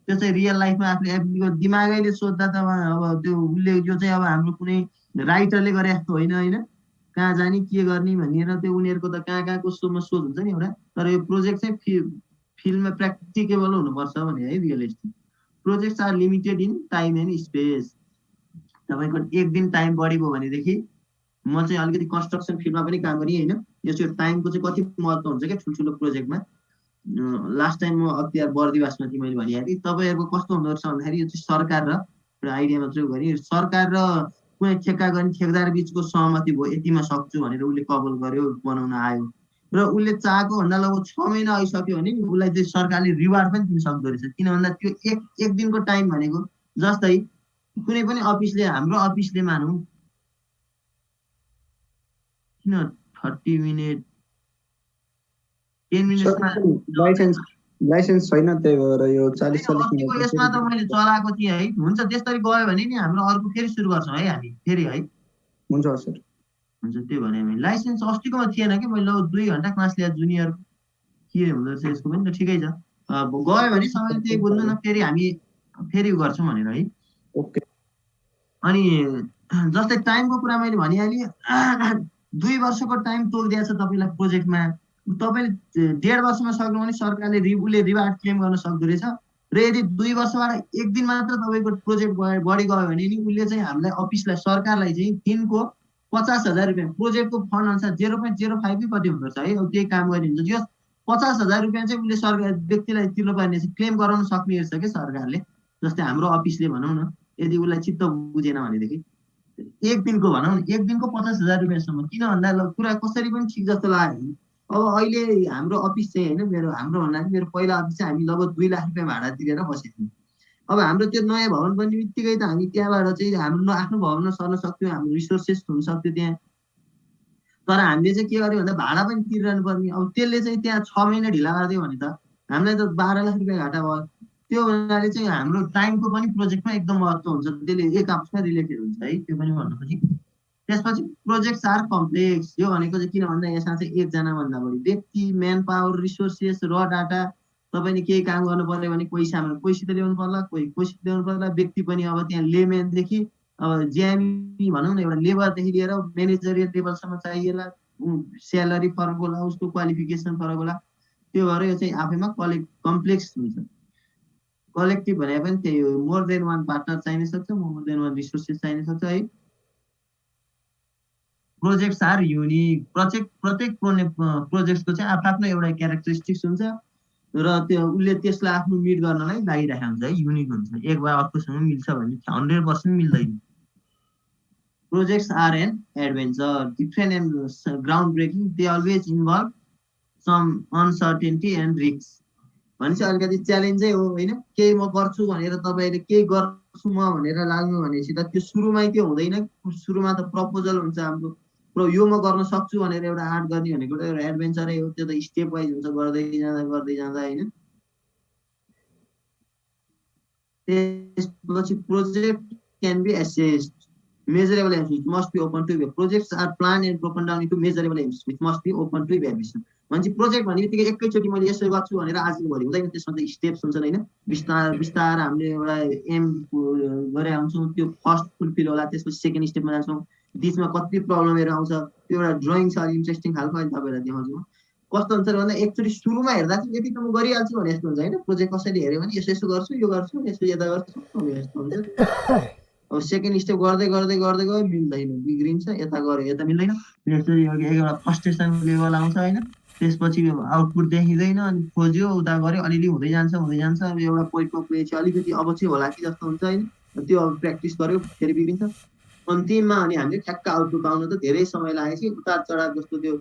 त्यो चाहिँ रियल लाइफमा आफूले एप्लिकेट दिमागैले सोद्धा त अब त्यो उसले यो चाहिँ अब हाम्रो कुनै राइटरले गरे जस्तो होइन होइन कहाँ जाने के गर्ने भनेर त्यो उनीहरूको त कहाँ कहाँको सोच हुन्छ नि एउटा तर यो प्रोजेक्ट चाहिँ फिल्डमा प्र्याक्टिकेबल हुनुपर्छ भने है realistic. Projects are limited in time and space. तपाईँको एक दिन टाइम बढी भयो भनेदेखि म चाहिँ अलिकति कन्स्ट्रक्सन फिल्डमा पनि काम गरेँ होइन यो चाहिँ टाइमको चाहिँ कति महत्त्व हुन्छ क्या ठुल्ठुलो प्रोजेक्टमा। लास्ट टाइम म अख्तियार बर्दिवासमा चाहिँ मैले भनिहालेँ थिएँ तपाईँहरूको कस्तो हुँदो रहेछ भन्दाखेरि यो चाहिँ सरकार र एउटा आइडिया मात्रै गरेँ सरकार र कुनै ठेक्का गर्ने ठेकदार बिचको सहमति भयो यतिमा सक्छु भनेर उसले कबल गर्यो बनाउन आयो र उसले चाहेको भन्दा लगभग 6 महिना आइसक्यो भने उसलाई चाहिँ सरकारले रिवार्ड पनि दिन सक्दो रहेछ किन भन्दा त्यो एक दिनको टाइम भनेको जस्तै कुनै पनि अफिसले हाम्रो अफिसले मानौँ किन 30 मिनट 10 मिनटमा लाइसेन्स छैन त्यही भएर यो 40-40 मिनट यसमा त मैले चलाएको थिएँ है हुन्छ त्यसरी गयो भने नि हाम्रो अर्को फेरि सुरु गर्छौँ है हामी फेरि है हुन्छ सर हुन्छ त्यो भने हामी लाइसेन्स अस्तिकोमा थिएन कि मैले 2 घन्टा क्लास लिएर जुनियर के हुँदो रहेछ यसको पनि त ठिकै छ गयो भने समय त्यही बुझ्नु न फेरि हामी फेरि गर्छौँ भनेर है ओके। अनि जस्तै टाइमको कुरा मैले भनिहालेँ 2 वर्षको टाइम तोकिदिएको छ तपाईँलाई प्रोजेक्टमा तपाईँले 1.5 वर्षमा सक्नु भने सरकारले उसले रिवार्ड क्लेम गर्न सक्दो रहेछ र यदि 2 वर्षबाट एक दिन मात्र तपाईँको प्रोजेक्ट बढी गयो भने नि उसले चाहिँ हामीलाई अफिसलाई सरकारलाई चाहिँ दिनको 50,000 रुपियाँ प्रोजेक्टको फन्ड अनुसार 0.05 कति हुँदो रहेछ है अब त्यही काम गरिन्छ त्यो 50,000 रुपियाँ चाहिँ उसले सरकार व्यक्तिलाई तिर्नुपर्ने क्लेम गराउन सक्ने रहेछ क्या सरकारले जस्तै हाम्रो अफिसले भनौँ न यदि उसलाई चित्त बुझेन भनेदेखि एक दिनको भनौँ न एक दिनको 50,000 रुपियाँसम्म किन भन्दा कुरा कसरी पनि ठिक जस्तो लाग्यो। अब अहिले हाम्रो अफिस चाहिँ होइन हाम्रो भन्दा मेरो पहिला अफिस चाहिँ हामी लगभग 2 लाख रुपियाँ भाडा तिरेर बसेको थियौँ। अब हाम्रो त्यो नयाँ भवन बन्ने बित्तिकै त हामी त्यहाँबाट चाहिँ हाम्रो आफ्नो भवनमा सर्न सक्थ्यौँ हाम्रो रिसोर्सेस हुन सक्थ्यो त्यहाँ तर हामीले चाहिँ के गर्यो भन्दा भाडा पनि तिरिरहनु पर्ने अब त्यसले चाहिँ त्यहाँ 6 महिना ढिला गरिदियो भने त हामीलाई त 12 लाख रुपियाँ घाटा भयो। त्यो हुनाले चाहिँ हाम्रो टाइमको पनि प्रोजेक्टमा एकदम महत्त्व हुन्छ त्यसले एक आपसमा रिलेटेड हुन्छ है त्यो पनि भन्नु खोजेँ। त्यसपछि प्रोजेक्ट्स आर कम्प्लेक्स यो भनेको चाहिँ किन भन्दा यसमा चाहिँ एकजना भन्दा बढी व्यक्ति म्यान पावर रिसोर्सेस र डाटा तपाईँले केही काम गर्नु पर्यो भने पैसित ल्याउनु पर्ला पैसित ल्याउनु पर्ला व्यक्ति पनि अब त्यहाँ लेम्यानदेखि अब जिएमई भनौँ न एउटा लेबरदेखि लिएर म्यानेजरियल लेभलसम्म चाहिएला स्यालेरी फरक होला उसको क्वालिफिकेसन फरक होला त्यो भएर यो चाहिँ आफैमा कम्प्लेक्स हुन्छ। कलेक्टिभ भने पनि त्यही हो मोर देन वान पार्टनर चाहिन सक्छ मोर देन वान रिसोर्सेस चाहिन सक्छ है। प्रोजेक्ट्स आर युनिक प्रत्येक प्रोजेक्टको चाहिँ आफ्नो एउटा क्यारेक्टरिस्टिक्स हुन्छ र त्यो उसले त्यसलाई आफ्नो मिट गर्नलाई लागिरहेको हुन्छ है युनिक हुन्छ एक वा अर्कोसँग मिल्छ भने 100% मिल्दैन। Projects are an adventure different and ground breaking they always involve some uncertainty and risk भनेपछि अलिकति च्यालेन्जै हो होइन केही म गर्छु भनेर तपाईँले केही गर्छु म भनेर लाग्नु भनेपछि त त्यो सुरुमै त्यो हुँदैन सुरुमा त प्रपोजल हुन्छ हाम्रो यो म गर्न सक्छु भनेर एउटा आर्ट गर्ने भनेको एउटा एडभेन्चरै हो त्यो त स्टेप वाइज हुन्छ गर्दै जाँदा होइन। त्यसपछि project can be assessed measurable aims which must be open to projects are planned and broken down into measurable aims which must be open to evaluation. मान्छे प्रोजेक्ट भन्ने बित्तिकै एकैचोटि मैले यसो गर्छु भनेर आजको भरि हुँदैन, त्यसमा चाहिँ स्टेप्स हुन्छन् होइन। बिस्तार बिस्तार हामीले एउटा एम गरे आउँछौँ, त्यो फर्स्ट फुलफिल होला, त्यसपछि सेकेन्ड स्टेपमा जान्छौँ, बिचमा कति प्रब्लमहरू आउँछ, त्यो एउटा ड्रइङ छ इन्ट्रेस्टिङ खालको, अहिले तपाईँहरूलाई देखाउँछु म। कस्तो हुन्छ भन्दा एकचोटि सुरुमा हेर्दा चाहिँ यति त म गरिहाल्छु भने जस्तो हुन्छ होइन। प्रोजेक्ट कसैले हेऱ्यो भने यसो यसो गर्छु, यो गर्छु, यसो यता गर्छु यस्तो हुन्छ। अब सेकेन्ड स्टेप गर्दै गर्दै गर्दै गयो, मिल्दैन, बिग्रिन्छ, यता गऱ्यो यता मिल्दैन, त्यसरी एउटा फ्रस्ट्रेसन लेभल आउँछ होइन। त्यसपछि आउटपुट देखिँदैन, अनि खोज्यो उता गऱ्यो, अलिअलि हुँदै जान्छ हुँदै जान्छ, अब एउटा पोइन्टमा पुगेपछि अलिकति अब चाहिँ होला कि जस्तो हुन्छ होइन। त्यो अब प्र्याक्टिस गर्यो फेरि बिग्रिन्छ, अन्तिममा अनि हामीले ठ्याक्क आउटपुट पाउन त धेरै समय लागेपछि उतार चढाव जस्तो त्यो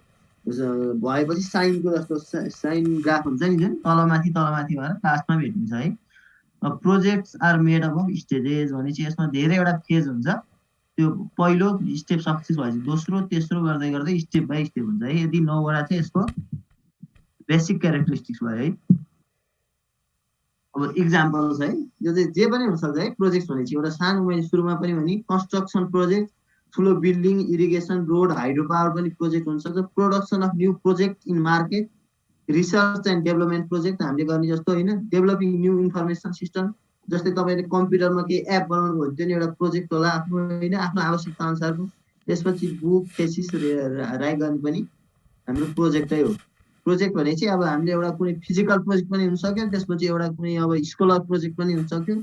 भएपछि साइनको जस्तो साइन ग्राफ हुन्छ नि जुन तलमाथि भएर लास्टमा भेटिन्छ है। Projects are made up of stages भनेपछि यसमा धेरैवटा फेज हुन्छ। त्यो पहिलो स्टेप सक्सेस भएपछि दोस्रो तेस्रो गर्दै गर्दै स्टेप बाई स्टेप हुन्छ है। यदि 9वटा चाहिँ यसको बेसिक क्यारेक्टरिस्टिक्स भयो है। अब इक्जाम्पल्स है, यो चाहिँ जे पनि हुनसक्छ है। प्रोजेक्ट भनेपछि एउटा सानो, मैले सुरुमा पनि भने कन्स्ट्रक्सन प्रोजेक्ट, ठुलो building, irrigation, road, hydro power पनि प्रोजेक्ट हुनसक्छ। Production of new project in market, research and development project हामीले गर्ने जस्तो होइन। डेभलपिङ न्यू इन्फर्मेसन सिस्टम, जस्तै तपाईँले कम्प्युटरमा केही एप बनाउनु भयो त्यो नि एउटा प्रोजेक्ट होला आफ्नो होइन, आफ्नो आवश्यकता अनुसारको। त्यसपछि बुक थेसिस राइट गर्ने पनि हाम्रो प्रोजेक्टै हो। प्रोजेक्ट भने चाहिँ अब हामीले एउटा कुनै फिजिकल प्रोजेक्ट पनि हुनसक्यो, त्यसपछि एउटा कुनै अब स्कलर प्रोजेक्ट पनि हुनसक्यो,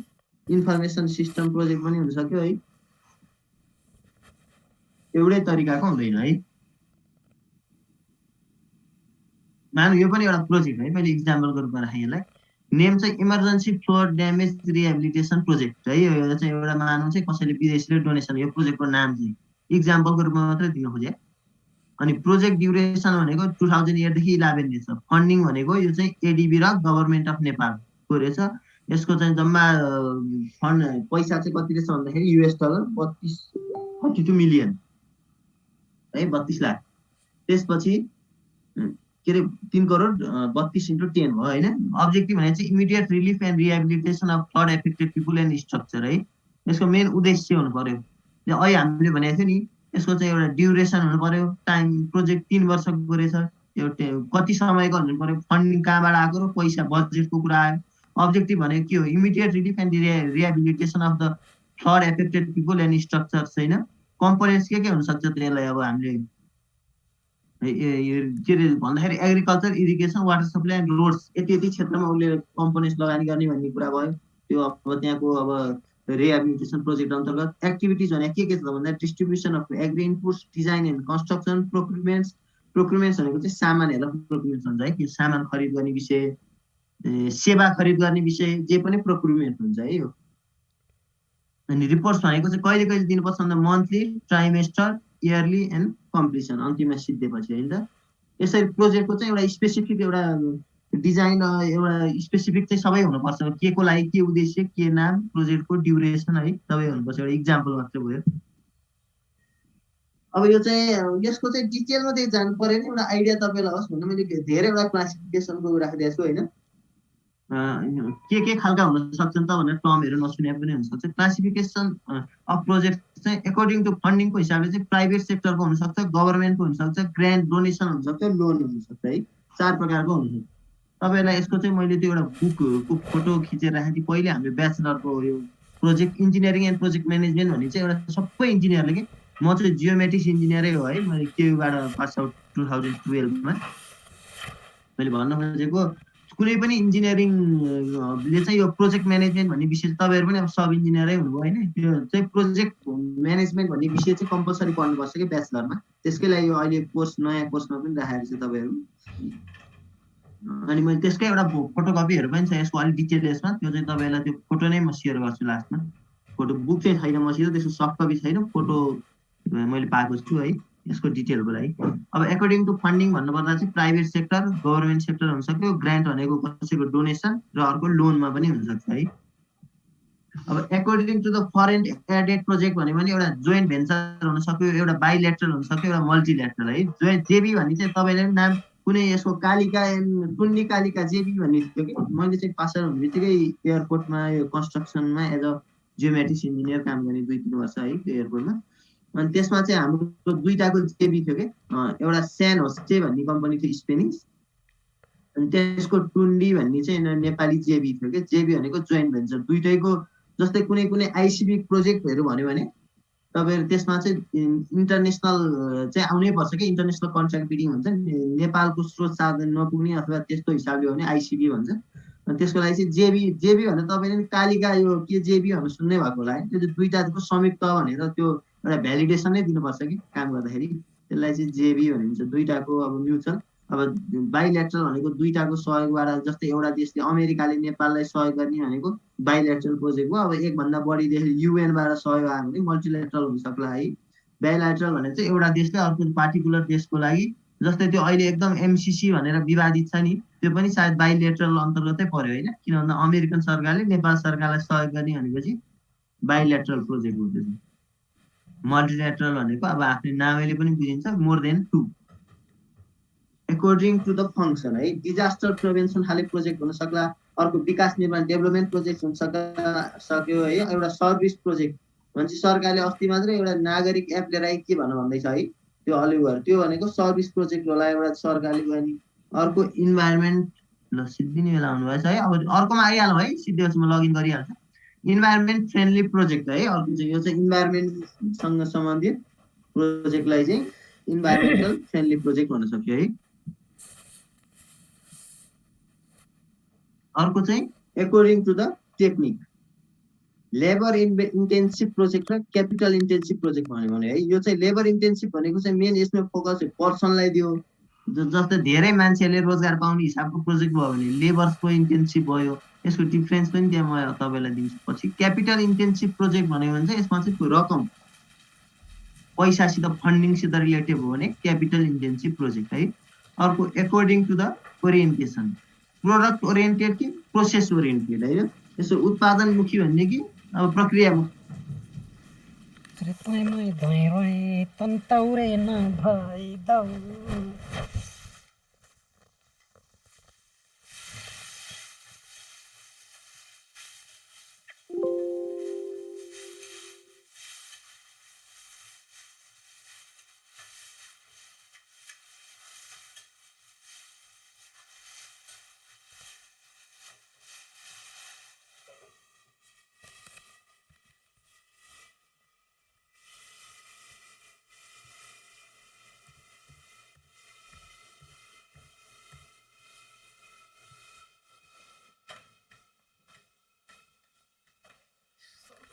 इन्फर्मेसन सिस्टम प्रोजेक्ट पनि हुनसक्यो है। एउटै तरिकाको हुँदैन है। मानौ यो पनि एउटा प्रोजेक्ट है, मैले इक्जाम्पलको रूपमा राखेँ यसलाई। नेम चाहिँ emergency flood damage rehabilitation project है। यो चाहिँ एउटा मानौ चाहिँ कसैले विदेशीले डोनेसन, यो प्रोजेक्टको नाम चाहिँ इक्जाम्पलको रूपमा मात्रै दिन खोजेँ। अनि प्रोजेक्ट ड्युरेसन भनेको 2008 देखि 11 रहेछ। फन्डिङ भनेको यो चाहिँ एडिबी र गभर्मेन्ट अफ नेपालको रहेछ। यसको चाहिँ जम्मा फन्ड पैसा चाहिँ कति रहेछ भन्दाखेरि $32 मिलियन है, 32 लाख। त्यसपछि के अरे 3 करोड 32 × 10 भयो होइन। अब्जेक्टिभ भने चाहिँ immediate relief and rehabilitation of flood affected people and structure है। यसको मेन उद्देश्य हुनु पर्यो, अहिले हामीले भनेको थियो नि, यसको चाहिँ एउटा ड्युरेसन हुनु पर्यो, टाइम। प्रोजेक्ट 3 वर्षको रहेछ, एउटा कति समयको हुनु पर्यो, फन्डिङ कहाँबाट आएको र पैसा बजेटको कुरा आयो। अब्जेक्टिभ भनेको के हो, immediate relief and rehabilitation of the flood affected people and structures होइन। कम्पोनेन्ट्स के हुनसक्छ त्यसलाई अब हामीले के अरे भन्दाखेरि agriculture, irrigation, water supply and roads, यति यति क्षेत्रमा उसले कम्पोनेन्ट्स लगानी गर्ने भन्ने कुरा भयो। त्यो अब त्यहाँको अब रिहेबिलिटेसन प्रोजेक्ट अन्तर्गत एक्टिभिटिज भने के छ भन्दा distribution of agri inputs, design and construction, procurements भनेको चाहिँ सामानहरूलाई प्रोक्युरमेन्ट हुन्छ है। कि सामान खरिद गर्ने विषय, सेवा खरिद गर्ने विषय, जे पनि प्रोक्युरमेन्ट हुन्छ है यो। अनि रिपोर्ट्स भनेको चाहिँ कहिले कहिले दिनुपर्छ भन्दा monthly, trimester, yearly and completion, अन्तिममा सिद्धेपछि होइन त। यसरी प्रोजेक्टको चाहिँ एउटा स्पेसिफिक एउटा डिजाइन, एउटा स्पेसिफिक चाहिँ सबै हुनुपर्छ, के को लागि के उद्देश्य, के नाम, प्रोजेक्टको ड्युरेसन है, सबै हुनुपर्छ। एउटा इक्जाम्पल मात्रै भयो। अब यो चाहिँ यसको चाहिँ डिटेलमा चाहिँ जानु परेन, एउटा आइडिया तपाईँलाई होस् भनेर मैले धेरैवटा क्लासिफिकेसनको राखिदिएको छु होइन। के खालका हुन सक्छन् त भनेर टर्महरू नसुने पनि हुनसक्छ। क्लासिफिकेसन अफ प्रोजेक्ट चाहिँ एकर्डिङ टु फन्डिङको हिसाबले चाहिँ प्राइभेट सेक्टरको हुनसक्छ, गभर्मेन्टको हुनसक्छ, ग्रान्ट डोनेसन हुनसक्छ, लोन हुनसक्छ है। 4 प्रकारको हुनसक्छ। तपाईँलाई यसको चाहिँ मैले त्यो एउटा बुकको फोटो खिचेर राखेको थिएँ पहिले, हाम्रो ब्याचलरको यो project engineering and project management भन्ने चाहिँ एउटा सबै इन्जिनियरले के, म चाहिँ जियोमेट्रिक्स इन्जिनियरै हो है, मैले केयुबाट पास आउट 2012मा। मैले भन्न खोजेको कुनै पनि इन्जिनियरिङले चाहिँ यो प्रोजेक्ट म्यानेजमेन्ट भन्ने विषय, तपाईँहरू पनि अब सब इन्जिनियरै हुनुभयो होइन, त्यो चाहिँ प्रोजेक्ट म्यानेजमेन्ट भन्ने विषय चाहिँ कम्पलसरी पढ्नुपर्छ कि ब्याचलरमा। त्यसकै लागि यो अहिले कोर्स, नयाँ कोर्समा पनि राखेको छ तपाईँहरू। अनि मैले त्यसकै एउटा फोटोकपीहरू पनि छ यसको अलिक डिटेल यसमा, त्यो चाहिँ तपाईँलाई त्यो फोटो नै म सेयर गर्छु लास्टमा। फोटो बुक चाहिँ छैन मसित, त्यसको सफ्ट कपी छैन, फोटो मैले पाएको छु है यसको डिटेलको लागि। अब एकर्डिङ टु फन्डिङ भन्नुपर्दा चाहिँ प्राइभेट सेक्टर, गभर्मेन्ट सेक्टर हुनसक्यो, ग्रान्ट भनेको कसैको डोनेसन र अर्को लोनमा पनि हुनसक्छ है। अब according to the foreign aided project भन्यो भने एउटा जोइन्ट भेन्चर हुनसक्यो, एउटा बाइलेटरल हुनसक्यो, एउटा मल्टिलेटरल है। जेबी भन्ने चाहिँ तपाईँले नाम कुनै यसको कालिका टुन्डी कालिका जेबी भन्ने थियो कि, मैले चाहिँ पास आउट हुने बित्तिकै एयरपोर्टमा यो कन्स्ट्रक्सनमा एज अ जियोमेट्रिक्स इन्जिनियर काम गर्ने 2-3 वर्ष है त्यो एयरपोर्टमा। अनि त्यसमा चाहिँ हाम्रो दुईटाको जेबी थियो के एउटा स्यान होस्टे भन्ने कम्पनी थियो स्पेनिस अनि त्यसको टुन्डी भन्ने चाहिँ नेपाली जेबी थियो के जेबी भनेको जोइन्ट भेन्चर दुईटैको जस्तै कुनै कुनै आइसिबी प्रोजेक्टहरू भन्यो भने तपाईँहरू त्यसमा चाहिँ इन्टरनेसनल चाहिँ आउनै पर्छ कि इन्टरनेसनल कन्ट्र्याक्ट बिडिङ हुन्छ नि नेपालको स्रोत साधन नपुग्ने अथवा त्यस्तो हिसाबले हो भने आइसिबी भन्छ अनि त्यसको लागि चाहिँ जेबी जेबी भने तपाईँले कालिका यो के जेबी भनेर सुन्नै भएको होला है त्यो चाहिँ दुईटाको संयुक्त भनेर त्यो एउटा भ्यालिडेसनै दिनुपर्छ कि काम गर्दाखेरि त्यसलाई चाहिँ जेबी भनिन्छ दुईटाको अब म्युचुअल अब बाइलेटरल भनेको दुईटाको सहयोगबाट जस्तै एउटा देशले अमेरिकाले नेपाललाई सहयोग गर्ने भनेको बाइलेटरल प्रोजेक्ट हो अब एकभन्दा बढी देशले युएनबाट सहयोग आयो भने मल्टिलेटरल हुन सक्ला है बाइलेटरल भने चाहिँ एउटा देशले अर्को पार्टिकुलर देशको लागि जस्तै त्यो अहिले एकदम एमसिसी भनेर विवादित छ नि त्यो पनि सायद बाइलेटरल अन्तर्गतै पर्यो होइन किन भन्दा अमेरिकन सरकारले नेपाल सरकारलाई सहयोग गर्ने भनेपछि बाइलेटरल प्रोजेक्ट हो त्यो मल्टिलेटरल भनेको अब आफ्नो नामैले पनि बुझिन्छ more than two according to the function है डिजास्टर प्रिभेन्सन खाले प्रोजेक्ट हुन सक्ला अर्को विकास निर्माण डेभलपमेन्ट प्रोजेक्ट हुन सक्यो है एउटा सर्भिस प्रोजेक्ट भन्छ सरकारले अस्ति मात्रै एउटा नागरिक एप लिएर के भन्दैछ है त्यो अलिभर त्यो भनेको सर्भिस प्रोजेक्ट होला एउटा सरकारले गर्ने अर्को इन्भाइरोमेन्ट ल सिद्धिने बेला आउनुभएछ है अब अर्कोमा आइहाल्नु है सिद्धिमा लगइन गरिहाल्छ इन्भाइरोमेन्ट फ्रेन्डली प्रोजेक्ट है अर्को चाहिँ यो चाहिँ इन्भाइरोमेन्टसँग सम्बन्धित प्रोजेक्टलाई चाहिँ इन्भाइरोमेन्टल फ्रेन्डली प्रोजेक्ट भन्न सक्यो है अर्को चाहिँ according to the technique labour intensive project र क्यापिटल इन्टेन्सिभ प्रोजेक्ट भन्यो भने है यो चाहिँ लेबर इन्टेन्सिभ भनेको चाहिँ मेन यसमा फोकस पर्सनलाई दियो जस्तै धेरै मान्छेले रोजगार पाउने हिसाबको प्रोजेक्ट भयो भने लेबर्सको इन्टेन्सिभ भयो यसको डिफरेन्स पनि त्यहाँ म तपाईँलाई दिन्छु पछि क्यापिटल इन्टेन्सिभ प्रोजेक्ट भन्यो भने चाहिँ यसमा चाहिँ रकम पैसासित फन्डिङसित रिलेटेड हो भने क्यापिटल इन्टेन्सिभ प्रोजेक्ट है अर्को according to the orientation product oriented कि प्रोसेस ओरिएन्टेड होइन यसो उत्पादनमुखी भन्ने कि अब प्रक्रियामुखी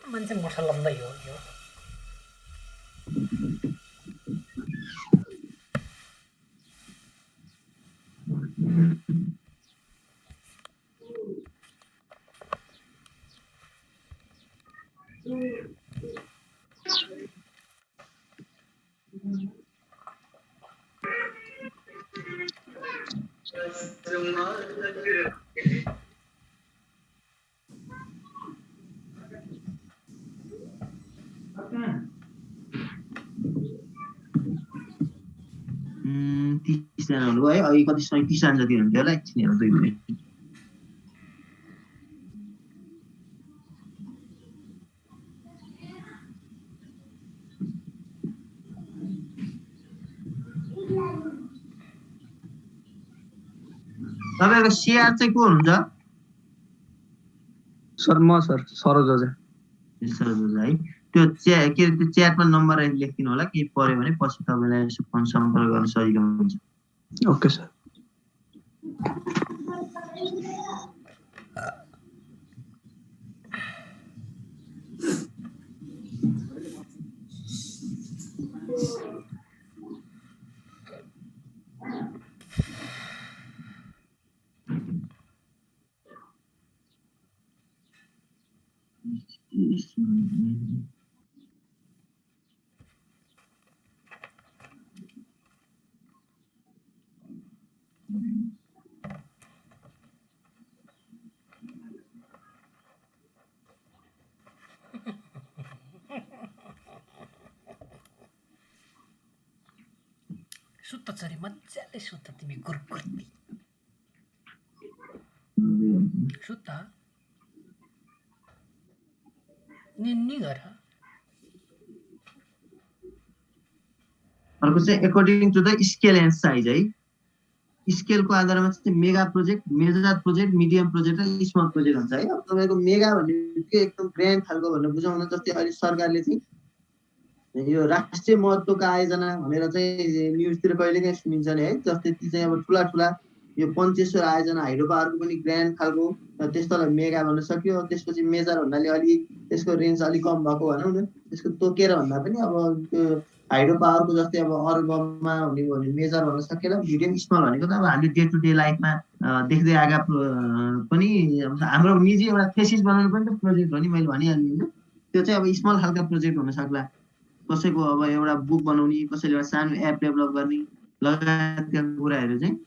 मान्छे मोठा लम्दै हो यो तीसजना हुनुभयो है अहिले कति 37 जना जति हुन्थ्यो होला एकछिन हेरौँ 2 मिनेट तपाईँको सेयर चाहिँ को हुनुहुन्छ सर म सर सरोज ओझा सरोज ओझा है त्यो के त्यो च्याटमा नम्बर लेखिदिनु होला केही पर्यो भने पछि तपाईँलाई यसो फोन सम्पर्क गर्न सजिलो हुन्छ ओके सर सुत्त चरी मजाले सुत्त तिमी गुरगुर्ती सुत्त निन्नी गर अर्को चाहिँ according to the scale and size है। स्केलको आधारमा चाहिँ mega project, major project, medium project र स्मल प्रोजेक्ट हुन्छ है। अब तपाईँको मेगा भनेको एकदम ग्रान्ड खालको भनेर बुझाउन, जस्तै अहिले सरकारले चाहिँ यो राष्ट्रिय महत्त्वका आयोजना भनेर चाहिँ न्युजतिर कहिलेकाहीँ सुनिन्छ नि है। जस्तै ती चाहिँ अब ठुला ठुला यो पञ्चेश्वर आयोजना हाइड्रो पावरको पनि ग्रान्ड खालको, त्यस्तोलाई मेगा भन्न सक्यो। त्यसपछि मेजर भन्नाले अलि त्यसको रेन्ज अलिक कम भएको भनौँ न, त्यसको तोकेर भन्दा पनि अब त्यो हाइड्रो पावरको जस्तै अब अर्बमा हुने हो भने मेजर भन्न सकिएला। मिडियम स्मल भनेको त अब हामीले डे टु डे लाइफमा देख्दै आएका पनि हाम्रो निजी एउटा थेसिस बनाउनु पनि त प्रोजेक्ट हो नि, मैले भनिहालेँ होइन। त्यो चाहिँ अब स्मल खालका प्रोजेक्ट हुन सक्ला। कसैको अब एउटा बुक बनाउने, कसैले एउटा सानो एप डेभलप गर्ने लगायतका कुराहरू चाहिँ